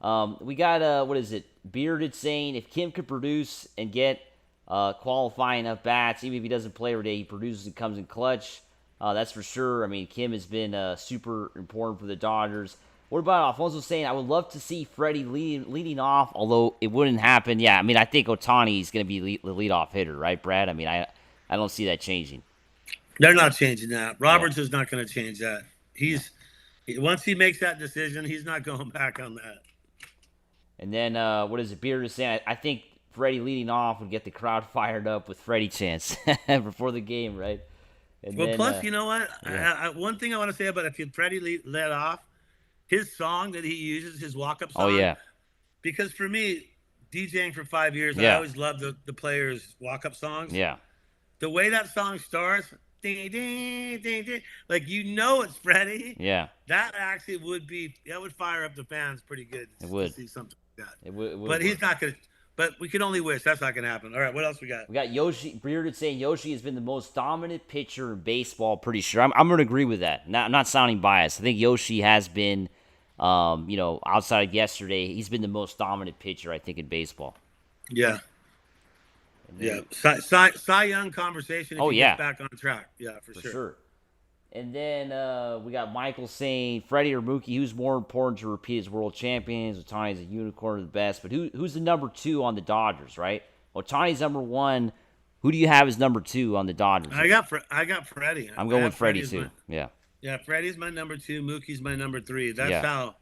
[SPEAKER 1] We got, what is it, Bearded saying, if Kim could produce and get qualifying enough bats, even if he doesn't play every day, he produces and comes in clutch. That's for sure. I mean, Kim has been super important for the Dodgers. What about Alfonso saying, I would love to see Freddie leading off, although it wouldn't happen. Yeah, I mean, I think Otani is going to be the leadoff hitter, right, Brad? I mean, I don't see that changing.
[SPEAKER 2] They're not changing that. Roberts is not going to change that. Once he makes that decision, he's not going back on that.
[SPEAKER 1] And then, what is it, Beard is saying, I think Freddie leading off would get the crowd fired up with Freddie chants before the game, right? And
[SPEAKER 2] well, then, plus, you know what? One thing I want to say about if Freddie led off, his song that he uses, his walk-up song.
[SPEAKER 1] Oh, yeah.
[SPEAKER 2] Because for me, DJing for 5 years, I always loved the players' walk-up songs.
[SPEAKER 1] Yeah.
[SPEAKER 2] The way that song starts, ding, ding, ding, ding. Like, it's Freddie.
[SPEAKER 1] Yeah.
[SPEAKER 2] That actually would fire up the fans pretty good
[SPEAKER 1] It
[SPEAKER 2] to
[SPEAKER 1] would.
[SPEAKER 2] see something like that.
[SPEAKER 1] It would
[SPEAKER 2] But
[SPEAKER 1] work.
[SPEAKER 2] he's not going to. But we can only wish that's not going to happen. All right, what else we got?
[SPEAKER 1] We got Yoshi. Bearded saying Yoshi has been the most dominant pitcher in baseball. Pretty sure. I'm going to agree with that. I'm not sounding biased. I think Yoshi has been, outside of yesterday, he's been the most dominant pitcher, I think, in baseball.
[SPEAKER 2] Yeah. Yeah. Cy Young conversation. If
[SPEAKER 1] yeah.
[SPEAKER 2] Get back on track. Yeah, for sure.
[SPEAKER 1] And then we got Michael saying, Freddie or Mookie, who's more important to repeat as world champions? Otani's a unicorn of the best. But who's the number 2 on the Dodgers, right? Otani's number 1. Who do you have as number 2 on the Dodgers?
[SPEAKER 2] I got Freddie.
[SPEAKER 1] I'm going with Freddie too. Yeah.
[SPEAKER 2] Yeah, Freddie's my number 2. Mookie's my number 3. That's how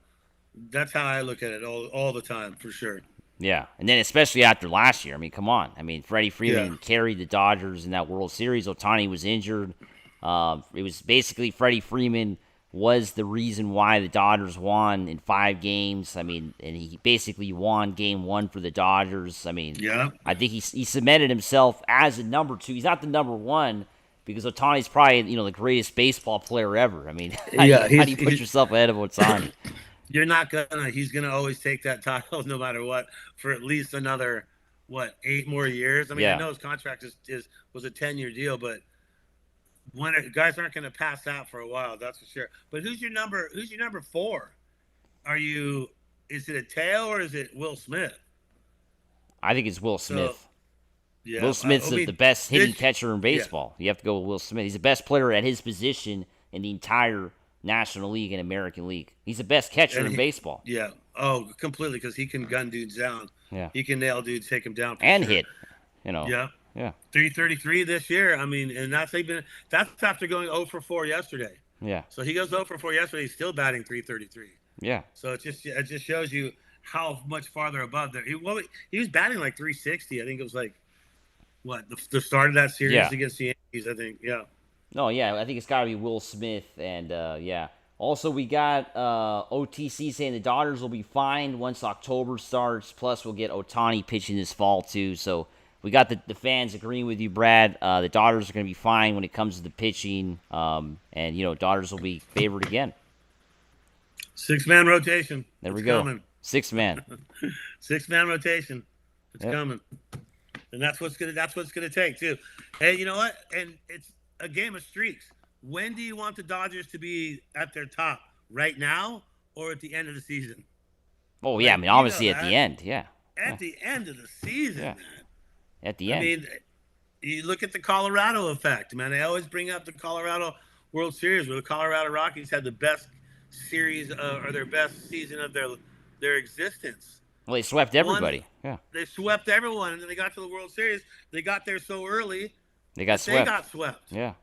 [SPEAKER 2] I look at it all the time, for sure.
[SPEAKER 1] Yeah, and then especially after last year. I mean, come on. I mean, Freddie Freeman carried the Dodgers in that World Series. Otani was injured. It was basically Freddie Freeman was the reason why the Dodgers won in 5 games. I mean, and he basically won Game 1 for the Dodgers. I mean, I think he cemented himself as a number 2. He's not the number 1 because Otani's probably the greatest baseball player ever. I mean, how do you put yourself ahead of Otani?
[SPEAKER 2] You're not gonna. He's gonna always take that title no matter what for at least another 8 more years. I mean, I know his contract was a 10-year deal, but guys aren't going to pass that for a while, that's for sure. But who's your number 4? Is it a Teo or is it Will Smith?
[SPEAKER 1] I think it's Will Smith.
[SPEAKER 2] So,
[SPEAKER 1] Will Smith's the best hitting catcher in baseball. You have to go with Will Smith. He's the best player at his position in the entire National League and American League. He's the best catcher in baseball.
[SPEAKER 2] Yeah. Oh, completely, because he can gun dudes down.
[SPEAKER 1] Yeah.
[SPEAKER 2] He can nail dudes, take them down.
[SPEAKER 1] And hit.
[SPEAKER 2] Yeah.
[SPEAKER 1] Yeah.
[SPEAKER 2] 333 this year. I mean, and that's after going 0 for 4 yesterday.
[SPEAKER 1] Yeah.
[SPEAKER 2] So he goes 0 for 4 yesterday. He's still batting 333.
[SPEAKER 1] Yeah.
[SPEAKER 2] So it just shows you how much farther above there. He was batting like 360. I think it was like the start of that series against the Yankees. I think. Yeah.
[SPEAKER 1] No, yeah. I think it's got to be Will Smith, and Also, we got OTC saying the Dodgers will be fine once October starts. Plus, we'll get Otani pitching this fall too. So. We got the fans agreeing with you, Brad. The Dodgers are going to be fine when it comes to the pitching. Dodgers will be favored again.
[SPEAKER 2] 6-man rotation.
[SPEAKER 1] There we go. Coming. 6-man.
[SPEAKER 2] 6-man rotation. It's coming. And that's what's gonna take too. Hey, you know what? And it's a game of streaks. When do you want the Dodgers to be at their top? Right now or at the end of the season?
[SPEAKER 1] Oh yeah, I mean obviously at the end, yeah.
[SPEAKER 2] At the end of the season, man.
[SPEAKER 1] At the end.
[SPEAKER 2] I mean, you look at the Colorado effect, man. They always bring up the Colorado World Series where the Colorado Rockies had the best series or their best season of their existence.
[SPEAKER 1] Well, they swept everybody.
[SPEAKER 2] They swept everyone, and then they got to the World Series. They got there so early.
[SPEAKER 1] They got swept.
[SPEAKER 2] They got swept.
[SPEAKER 1] Yeah.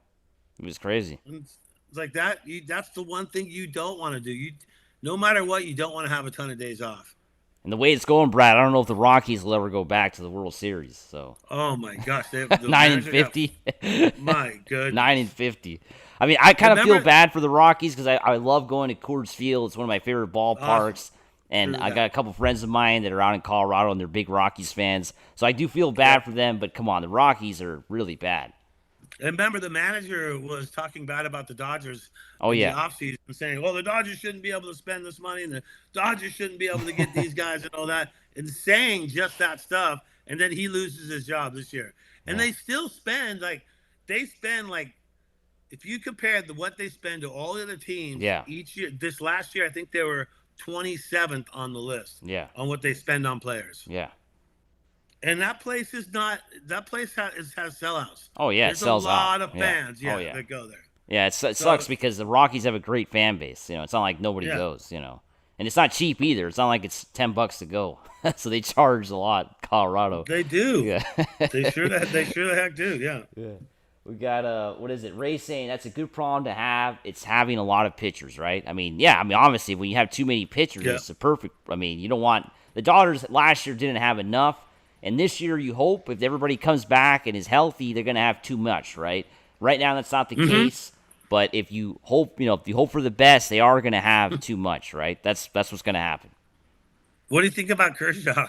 [SPEAKER 1] It was crazy.
[SPEAKER 2] It's like that. That's the one thing you don't want to do. No matter what, you don't want to have a ton of days off.
[SPEAKER 1] And the way it's going, Brad, I don't know if the Rockies will ever go back to the World Series. So.
[SPEAKER 2] Oh my gosh,
[SPEAKER 1] 9-50.
[SPEAKER 2] My goodness.
[SPEAKER 1] 9-50. I mean, I kind of feel bad for the Rockies because I love going to Coors Field. It's one of my favorite ballparks, and I got a couple friends of mine that are out in Colorado, and they're big Rockies fans. So I do feel bad for them. But come on, the Rockies are really bad.
[SPEAKER 2] And remember, the manager was talking bad about the Dodgers
[SPEAKER 1] in
[SPEAKER 2] the offseason, saying, well, the Dodgers shouldn't be able to spend this money, and the Dodgers shouldn't be able to get these guys and all that, and saying just that stuff, and then he loses his job this year. And they still spend, if you compared what they spend to all the other teams each year, this last year, I think they were 27th on the list on what they spend on players.
[SPEAKER 1] Yeah.
[SPEAKER 2] And that place has sellouts.
[SPEAKER 1] Oh, yeah,
[SPEAKER 2] There's
[SPEAKER 1] it sells
[SPEAKER 2] a lot
[SPEAKER 1] out.
[SPEAKER 2] of fans that go there.
[SPEAKER 1] Yeah, it sucks because the Rockies have a great fan base. It's not like nobody goes, And it's not cheap either. It's not like it's $10 to go. So they charge a lot, Colorado.
[SPEAKER 2] They do.
[SPEAKER 1] Yeah.
[SPEAKER 2] they sure the heck do, yeah.
[SPEAKER 1] We got, Ray saying that's a good problem to have. It's having a lot of pitchers, right? Obviously, when you have too many pitchers, it's a perfect, you don't want, the Dodgers last year didn't have enough. And this year, you hope if everybody comes back and is healthy, they're going to have too much, right? Right now, that's not the case. But if you hope, for the best, they are going to have too much, right? That's what's going to happen.
[SPEAKER 2] What do you think about Kershaw?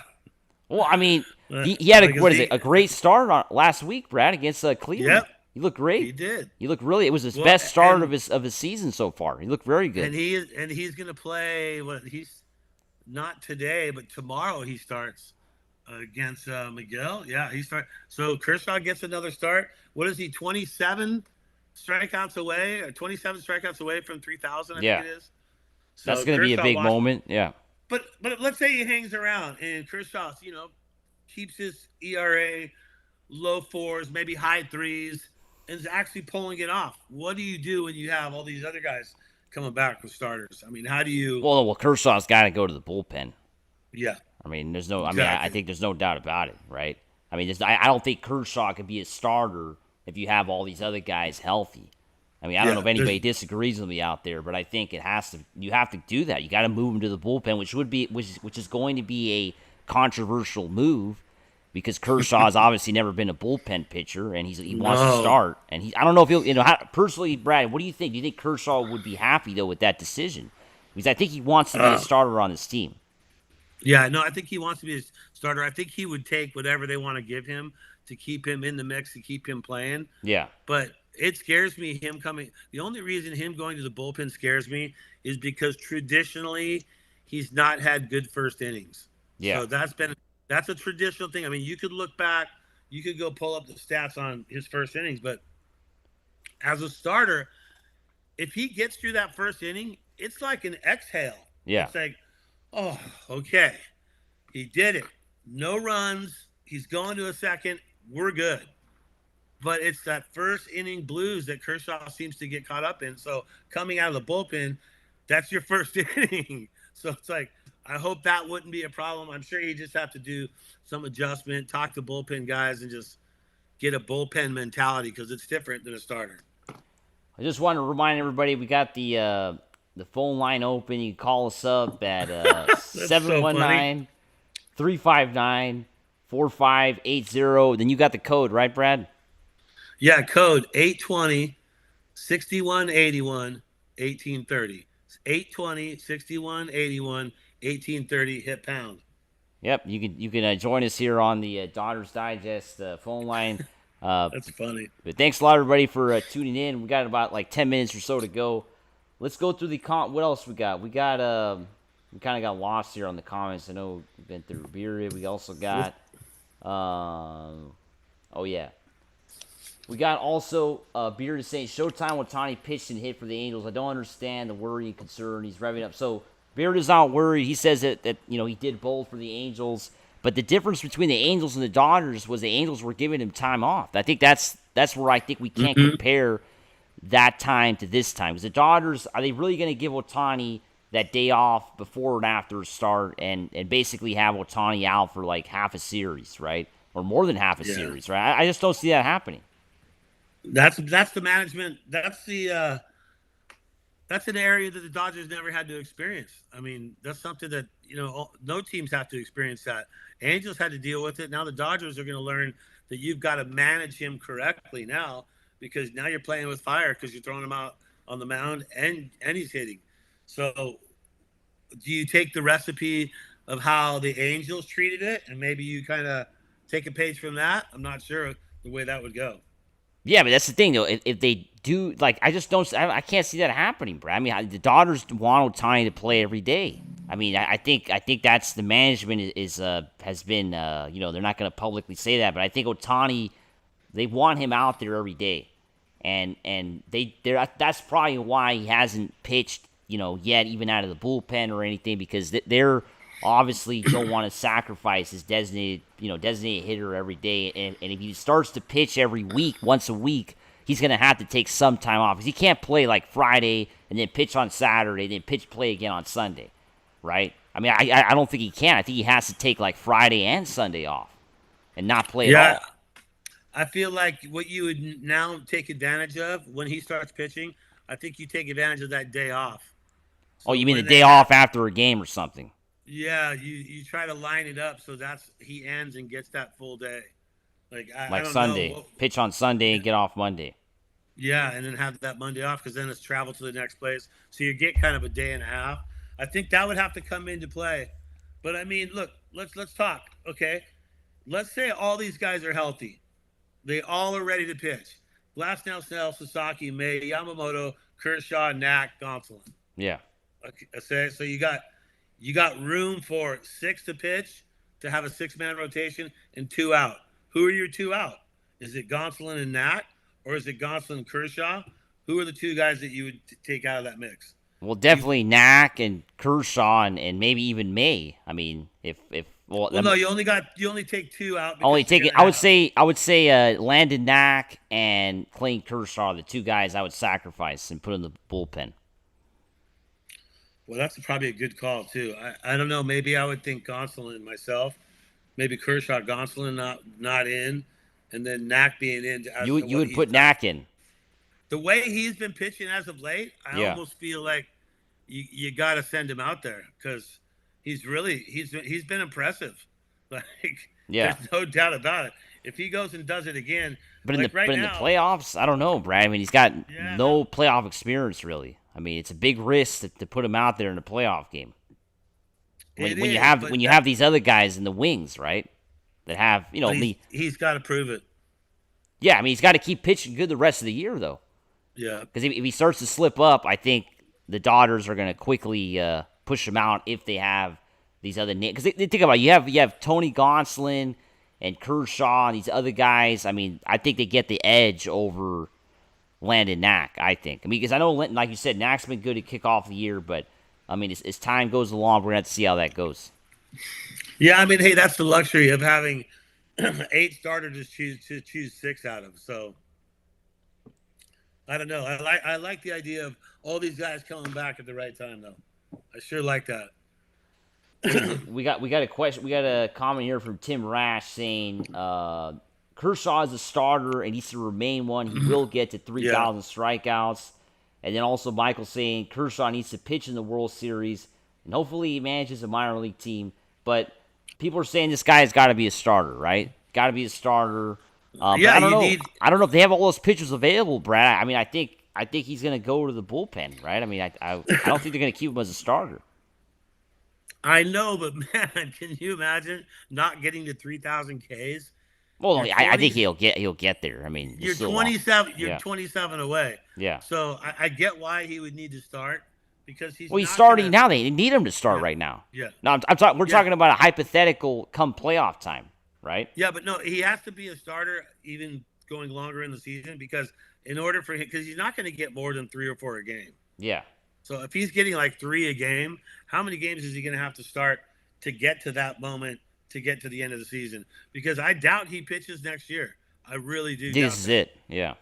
[SPEAKER 1] Well, he had a great start last week, Brad, against Cleveland. He looked
[SPEAKER 2] He
[SPEAKER 1] great.
[SPEAKER 2] did.
[SPEAKER 1] He looked really. It was his
[SPEAKER 2] Well,
[SPEAKER 1] best start of his season so far. He looked very good.
[SPEAKER 2] he's going to play. What he's not today, but tomorrow he starts against Miguel. Yeah, he starts. So Kershaw gets another start. What is he? 27 strikeouts away, or 27 strikeouts away from 3,000. I think
[SPEAKER 1] Yeah,
[SPEAKER 2] it is.
[SPEAKER 1] that's
[SPEAKER 2] So
[SPEAKER 1] going to be a
[SPEAKER 2] Kershaw
[SPEAKER 1] big
[SPEAKER 2] watched.
[SPEAKER 1] moment. Yeah.
[SPEAKER 2] But let's say he hangs around and Kershaw, keeps his ERA low fours, maybe high threes, and is actually pulling it off. What do you do when you have all these other guys coming back with starters? I mean, how do you?
[SPEAKER 1] Well, Kershaw's got to go to the bullpen.
[SPEAKER 2] Yeah,
[SPEAKER 1] I mean, there's no. I mean, I
[SPEAKER 2] exactly.
[SPEAKER 1] think there's no doubt about it, right? I mean, I don't think Kershaw could be a starter if you have all these other guys healthy. I mean, I don't know
[SPEAKER 2] Yeah,
[SPEAKER 1] if anybody disagrees with me out there, but I think it has to. You have to do that. You got to move him to the bullpen, which is going to be a controversial move because Kershaw has obviously never been a bullpen pitcher, and he wants to
[SPEAKER 2] no.
[SPEAKER 1] start. And I don't know if he'll. Personally, Brad, what do you think? Do you think Kershaw would be happy though with that decision? Because I think he wants to be a
[SPEAKER 2] Uh,
[SPEAKER 1] starter on this team.
[SPEAKER 2] yeah, no, I think he wants to be a starter. I think he would take whatever they want to give him to keep him in the mix, to keep him playing.
[SPEAKER 1] Yeah,
[SPEAKER 2] But it scares me him coming. The only reason him going to the bullpen scares me is because traditionally he's not had good first innings.
[SPEAKER 1] yeah.
[SPEAKER 2] So that's a traditional thing. I mean, you could look back, you could go pull up the stats on his first innings, but as a starter, if he gets through that first inning, it's like an exhale.
[SPEAKER 1] Yeah.
[SPEAKER 2] It's like, oh, okay, he did it. No runs. He's going to a second. We're good. But it's that first inning blues that Kershaw seems to get caught up in. So coming out of the bullpen, that's your first inning. So it's like, I hope that wouldn't be a problem. I'm sure you just have to do some adjustment, talk to bullpen guys, and just get a bullpen mentality because it's different than a starter.
[SPEAKER 1] I just want to remind everybody we got the phone line open. You can call us up at
[SPEAKER 2] That's so funny.
[SPEAKER 1] 719 359 4580. Then you got the code, right, Brad?
[SPEAKER 2] Yeah, code 820 6181 1830. 820 6181 1830. Hit pound.
[SPEAKER 1] Yep, you can join us here on the Daughters Digest phone line.
[SPEAKER 2] That's funny.
[SPEAKER 1] But thanks a lot, everybody, for tuning in. We got about like 10 minutes or so to go. Let's go through the what else we got? We kind of got lost here on the comments. I know we've been through beer. We also got oh yeah. We got also Beard is saying Showtime Otani pitched and hit for the Angels. I don't understand the worry and concern. He's revving up. So Beard is not worried. He says that he did both for the Angels. But the difference between the Angels and the Dodgers was the Angels were giving him time off. I think that's where I think we can't compare that time to this time. Because the Dodgers, are they really going to give Otani that day off before and after start and basically have Otani out for like half a series, right? Or more than half a series, right? I just don't see that happening.
[SPEAKER 2] That's the management. That's an area that the Dodgers never had to experience. I mean, that's something that no teams have to experience that. Angels had to deal with it. Now the Dodgers are going to learn that you've got to manage him correctly now because now you're playing with fire because you're throwing him out on the mound and he's hitting. So, do you take the recipe of how the Angels treated it and maybe you kind of take a page from that? I'm not sure the way that would go.
[SPEAKER 1] Yeah, but that's the thing, though. If they do, like, I just don't. I can't see that happening, Brad. I mean, the Dodgers want Otani to play every day. I mean, I think that's the management has been. They're not going to publicly say that, but I think Otani, they want him out there every day, and that's probably why he hasn't pitched, yet even out of the bullpen or anything because they're obviously don't want to sacrifice his designated hitter every day. And if he starts to pitch every week, once a week, he's going to have to take some time off because he can't play like Friday and then pitch on Saturday, then play again on Sunday, right? I mean, I don't think he can. I think he has to take like Friday and Sunday off and not play at all.
[SPEAKER 2] I feel like what you would now take advantage of when he starts pitching, I think you take advantage of that day off.
[SPEAKER 1] So you mean the day off after a game or something?
[SPEAKER 2] Yeah, you try to line it up so he ends and gets that full day. Like I don't
[SPEAKER 1] Sunday,
[SPEAKER 2] know.
[SPEAKER 1] pitch on Sunday and get off Monday.
[SPEAKER 2] Yeah, and then have that Monday off because then it's travel to the next place. So you get kind of a day and a half. I think that would have to come into play. But I mean, look, let's talk. Okay, let's say all these guys are healthy. They all are ready to pitch. Glasnow, Snell, Sasaki, May, Yamamoto, Kershaw, Knack, Gonsolin.
[SPEAKER 1] Yeah.
[SPEAKER 2] Okay, so you got room for six to pitch to have a 6-man rotation and two out. Who are your two out? Is it Gonsolin and Knack, or is it Gonsolin and Kershaw? Who are the two guys that you would take out of that mix?
[SPEAKER 1] Well, definitely Knack and Kershaw and maybe even May. I mean, if well,
[SPEAKER 2] Well, no, you only take two out
[SPEAKER 1] only
[SPEAKER 2] because you're
[SPEAKER 1] take it.
[SPEAKER 2] gonna have.
[SPEAKER 1] I would say Landon Knack and Clayton Kershaw are the two guys I would sacrifice and put in the bullpen.
[SPEAKER 2] Well, that's probably a good call too. I don't know. Maybe I would think Gonsolin myself. Maybe Kershaw, Gonsolin not in, and then Knack being in as to
[SPEAKER 1] You
[SPEAKER 2] what
[SPEAKER 1] would
[SPEAKER 2] he's
[SPEAKER 1] put
[SPEAKER 2] done.
[SPEAKER 1] Knack in.
[SPEAKER 2] The way he's been pitching as of late, I
[SPEAKER 1] Yeah.
[SPEAKER 2] almost feel like you got to send him out there because he's been impressive. Like there's
[SPEAKER 1] Yeah.
[SPEAKER 2] no doubt about it. If he goes and does it again, like right
[SPEAKER 1] But in the
[SPEAKER 2] now,
[SPEAKER 1] playoffs, I don't know, Brad. I mean, he's got
[SPEAKER 2] yeah,
[SPEAKER 1] no playoff experience really. I mean, it's a big risk to put him out there in a playoff game.
[SPEAKER 2] it
[SPEAKER 1] When you
[SPEAKER 2] is.
[SPEAKER 1] have
[SPEAKER 2] But
[SPEAKER 1] these other guys in the wings, right? That have
[SPEAKER 2] but he's got to prove it.
[SPEAKER 1] yeah. I mean, he's got to keep pitching good the rest of the year though.
[SPEAKER 2] Yeah.
[SPEAKER 1] Because if he starts to slip up, I think the Dodgers are going to quickly push him out if they have these other names. Because think about it, you have Tony Gonsolin and Kershaw and these other guys. I mean, I think they get the edge over Landon Knack. I think. I mean, because I know, like you said, Knack's been good to kick off the year, but I mean, as time goes along, we're gonna have to see how that goes.
[SPEAKER 2] Yeah, I mean, hey, that's the luxury of having 8 starters to choose six out of. So I don't know. I like the idea of all these guys coming back at the right time, though. I sure like that.
[SPEAKER 1] We got a question. We got a comment here from Tim Rash saying Kershaw is a starter and needs to remain one. He will get to
[SPEAKER 2] Yeah.
[SPEAKER 1] 3,000 strikeouts. And then also Michael saying Kershaw needs to pitch in the World Series and hopefully he manages a minor league team. But people are saying this guy has got to be a starter, right? Got to be a starter. But
[SPEAKER 2] Yeah,
[SPEAKER 1] I don't
[SPEAKER 2] you
[SPEAKER 1] know.
[SPEAKER 2] need.
[SPEAKER 1] I don't know if they have all those pitchers available, Brad. I mean, I think he's going to go to the bullpen, right? I mean, I don't think they're going to keep him as a starter.
[SPEAKER 2] I know, but man, can you imagine not getting to 3,000 Ks?
[SPEAKER 1] Well,
[SPEAKER 2] You're
[SPEAKER 1] I think
[SPEAKER 2] 20.
[SPEAKER 1] he'll get there. I mean,
[SPEAKER 2] You're
[SPEAKER 1] still long.
[SPEAKER 2] 27. You're
[SPEAKER 1] Yeah,
[SPEAKER 2] 27 away.
[SPEAKER 1] yeah.
[SPEAKER 2] So I get why he would need to start because he's
[SPEAKER 1] Well, he's
[SPEAKER 2] not
[SPEAKER 1] starting
[SPEAKER 2] gonna.
[SPEAKER 1] now. They need him to start
[SPEAKER 2] Yeah,
[SPEAKER 1] right now.
[SPEAKER 2] yeah,
[SPEAKER 1] No, we're
[SPEAKER 2] yeah,
[SPEAKER 1] talking about a hypothetical come playoff time, right?
[SPEAKER 2] yeah. But no, he has to be a starter even going longer in the season because in order for him, because he's not going to get more than 3 or 4 a game.
[SPEAKER 1] Yeah.
[SPEAKER 2] So if he's getting like 3 a game, how many games is he going to have to start to get to that moment to get to the end of the season? Because I doubt he pitches next year. I really do doubt
[SPEAKER 1] This is
[SPEAKER 2] that.
[SPEAKER 1] it. Yeah.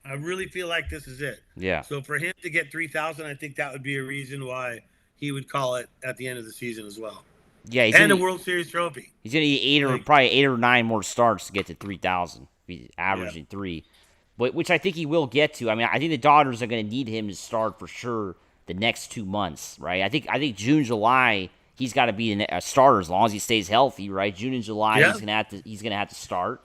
[SPEAKER 2] I really feel like this is it.
[SPEAKER 1] Yeah.
[SPEAKER 2] So for him to get 3,000, I think that would be a reason why he would call it at the end of the season as well,
[SPEAKER 1] Yeah.
[SPEAKER 2] and a World Series trophy.
[SPEAKER 1] He's gonna need
[SPEAKER 2] Like,
[SPEAKER 1] probably 8 or 9 more starts to get to 3,000. He's
[SPEAKER 2] yeah,
[SPEAKER 1] averaging 3, but which I think he will get to. I mean, I think the Dodgers are gonna need him to start for sure the next 2 months, right? I think June, July. He's got to be a starter as long as he stays healthy, right? June and July,
[SPEAKER 2] yeah,
[SPEAKER 1] he's gonna have to start.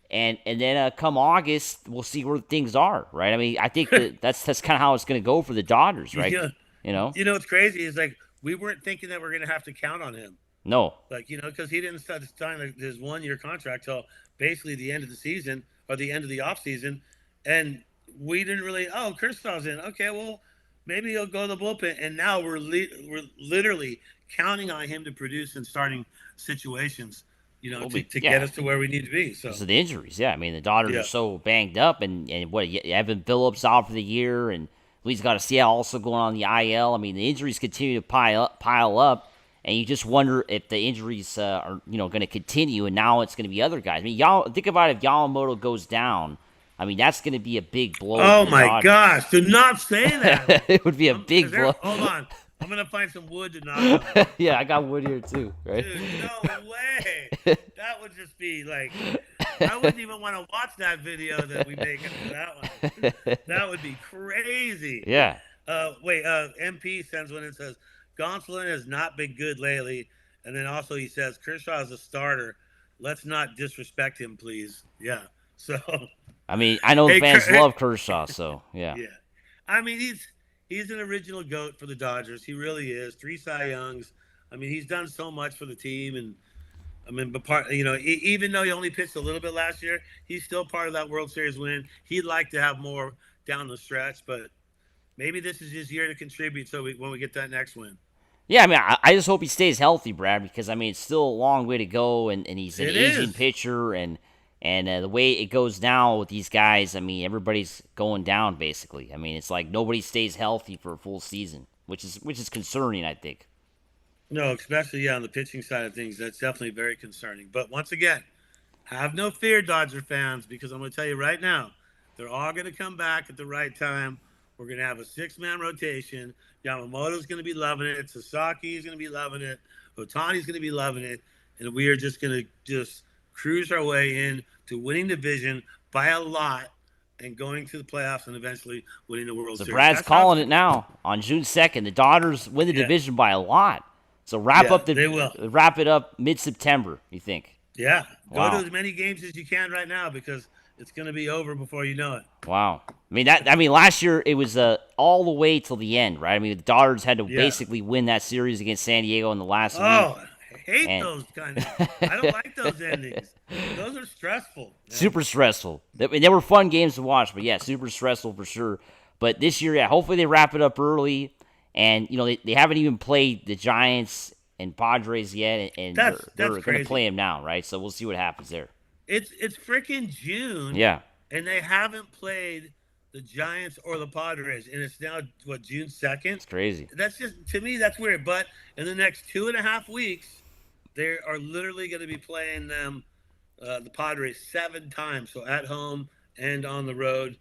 [SPEAKER 1] And then come August, we'll see where things are, right? I mean, I think that's kind of how it's going to go for the Dodgers, right?
[SPEAKER 2] yeah.
[SPEAKER 1] You know,
[SPEAKER 2] What's crazy is like we weren't thinking that we're going to have to count on him,
[SPEAKER 1] no,
[SPEAKER 2] like because he didn't start sign his 1 year contract till basically the end of the season or the end of the off season, and we didn't really. Oh, Kershaw's in. Okay, well maybe he'll go to the bullpen, and now we're literally counting on him to produce in starting situations,
[SPEAKER 1] well,
[SPEAKER 2] to get
[SPEAKER 1] yeah,
[SPEAKER 2] us to where we need to be. So
[SPEAKER 1] because of the injuries. Yeah, I mean, the Dodgers are
[SPEAKER 2] yeah,
[SPEAKER 1] so banged up, and what Evan Phillips out for the year, and Luis Garcia also going on the IL. I mean, the injuries continue to pile up, and you just wonder if the injuries are going to continue, and now it's going to be other guys. I mean, y'all think about it, if Yamamoto goes down. I mean, that's going to be a big blow for
[SPEAKER 2] oh
[SPEAKER 1] the
[SPEAKER 2] my
[SPEAKER 1] Dodgers.
[SPEAKER 2] gosh, do not say that.
[SPEAKER 1] It would be a big blow.
[SPEAKER 2] Hold on, I'm gonna find some wood to knock on.
[SPEAKER 1] Yeah, I got wood here too, right?
[SPEAKER 2] Dude, no way. That would just be like, I wouldn't even want to watch that video that we make after that one. That would be crazy.
[SPEAKER 1] Yeah.
[SPEAKER 2] Wait, MP sends one and says, Gonsolin has not been good lately. And then also he says, Kershaw is a starter. Let's not disrespect him, please. Yeah. So,
[SPEAKER 1] I mean, I know the
[SPEAKER 2] hey,
[SPEAKER 1] fans love Kershaw, so yeah.
[SPEAKER 2] yeah. I mean, he's an original GOAT for the Dodgers. He really is. 3 Cy Youngs. I mean, he's done so much for the team, and I mean, but even though he only pitched a little bit last year, he's still part of that World Series win. He'd like to have more down the stretch, but maybe this is his year to contribute. So when we get that next win,
[SPEAKER 1] Yeah, I mean, I just hope he stays healthy, Brad, because I mean it's still a long way to go, and he's an
[SPEAKER 2] it
[SPEAKER 1] aging
[SPEAKER 2] is.
[SPEAKER 1] pitcher, and the way it goes now with these guys, I mean everybody's going down basically. I mean it's like nobody stays healthy for a full season, which is concerning, I think.
[SPEAKER 2] No, especially on the pitching side of things, that's definitely very concerning. But once again, have no fear, Dodger fans, because I'm going to tell you right now, they're all going to come back at the right time. We're going to have a six-man rotation. Yamamoto's going to be loving it. Sasaki's going to be loving it. Otani's going to be loving it. And we are just going to just cruise our way in to winning the division by a lot and going to the playoffs and eventually winning the World
[SPEAKER 1] So
[SPEAKER 2] Series.
[SPEAKER 1] Brad's
[SPEAKER 2] That's how it's
[SPEAKER 1] calling it
[SPEAKER 2] going to
[SPEAKER 1] now on June 2nd. The Dodgers win the
[SPEAKER 2] Yeah.
[SPEAKER 1] division by a lot. So
[SPEAKER 2] Yeah, they will.
[SPEAKER 1] wrap it up mid-September. You think?
[SPEAKER 2] Yeah. Go to
[SPEAKER 1] Wow.
[SPEAKER 2] as many games as you can right now because it's going to be over before you know it.
[SPEAKER 1] Wow. I mean last year it was all the way till the end, right? I mean the Dodgers had to
[SPEAKER 2] Yeah.
[SPEAKER 1] basically win that series against San Diego in the last week.
[SPEAKER 2] Oh, I hate
[SPEAKER 1] And
[SPEAKER 2] those kind of. I don't like those endings. Those are stressful. Man.
[SPEAKER 1] super stressful. They were fun games to watch, but yeah, super stressful for sure. But this year, yeah, hopefully they wrap it up early. And they haven't even played the Giants and Padres yet, and
[SPEAKER 2] That's
[SPEAKER 1] they're going to
[SPEAKER 2] crazy.
[SPEAKER 1] play them now, right? So we'll see what happens there.
[SPEAKER 2] It's freaking June,
[SPEAKER 1] Yeah,
[SPEAKER 2] and they haven't played the Giants or the Padres, and it's now what June 2nd.
[SPEAKER 1] it's crazy.
[SPEAKER 2] That's just to me that's weird. But in the next 2.5 weeks, they are literally going to be playing them, the Padres 7 times, so at home and on the road,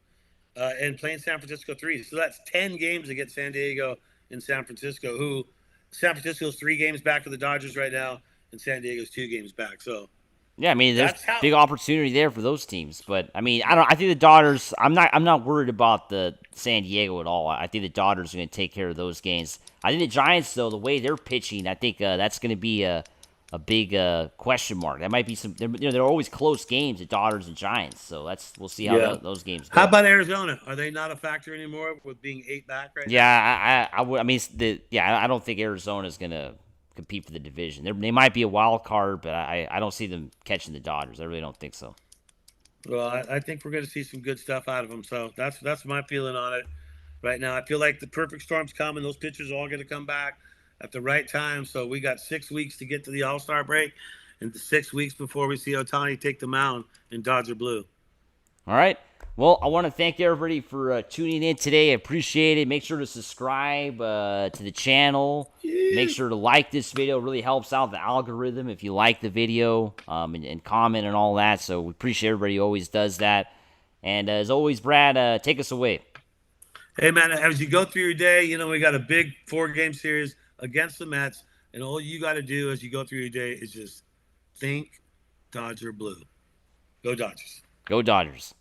[SPEAKER 2] and playing San Francisco 3. So that's 10 games against San Diego and San Francisco. Who San Francisco's 3 games back of the Dodgers right now, and San Diego's 2 games back. So
[SPEAKER 1] Yeah, I mean, there's
[SPEAKER 2] that's how.
[SPEAKER 1] big opportunity there for those teams, but I mean, I don't. I think the Dodgers. I'm not worried about the San Diego at all. I think the Dodgers are going to take care of those games. I think the Giants, though, the way they're pitching, I think that's going to be a big question mark. That might be some. They're always close games, the Dodgers and Giants. So we'll see how
[SPEAKER 2] Yeah.
[SPEAKER 1] those games
[SPEAKER 2] How
[SPEAKER 1] go.
[SPEAKER 2] about Arizona? Are they not a factor anymore with being 8 back right
[SPEAKER 1] Yeah,
[SPEAKER 2] now?
[SPEAKER 1] I would. I mean, I don't think Arizona's going to compete for the division. They might be a wild card, but I don't see them catching the Dodgers. I really don't think so.
[SPEAKER 2] Well, I think we're going to see some good stuff out of them. So that's my feeling on it right now. I feel like the perfect storm's coming. Those pitchers are all going to come back at the right time. So we got 6 weeks to get to the All-Star break, and 6 weeks before we see Otani take the mound in Dodger blue.
[SPEAKER 1] All right. Well, I want to thank everybody for tuning in today. I appreciate it. Make sure to subscribe to the channel. Make sure to like this video. It really helps out the algorithm if you like the video, and comment and all that. So we appreciate everybody who always does that. And as always, Brad, take us away.
[SPEAKER 2] Hey, man, as you go through your day, we got a big 4-game series against the Mets, and all you got to do as you go through your day is just think Dodger blue. Go Dodgers.
[SPEAKER 1] Go Dodgers.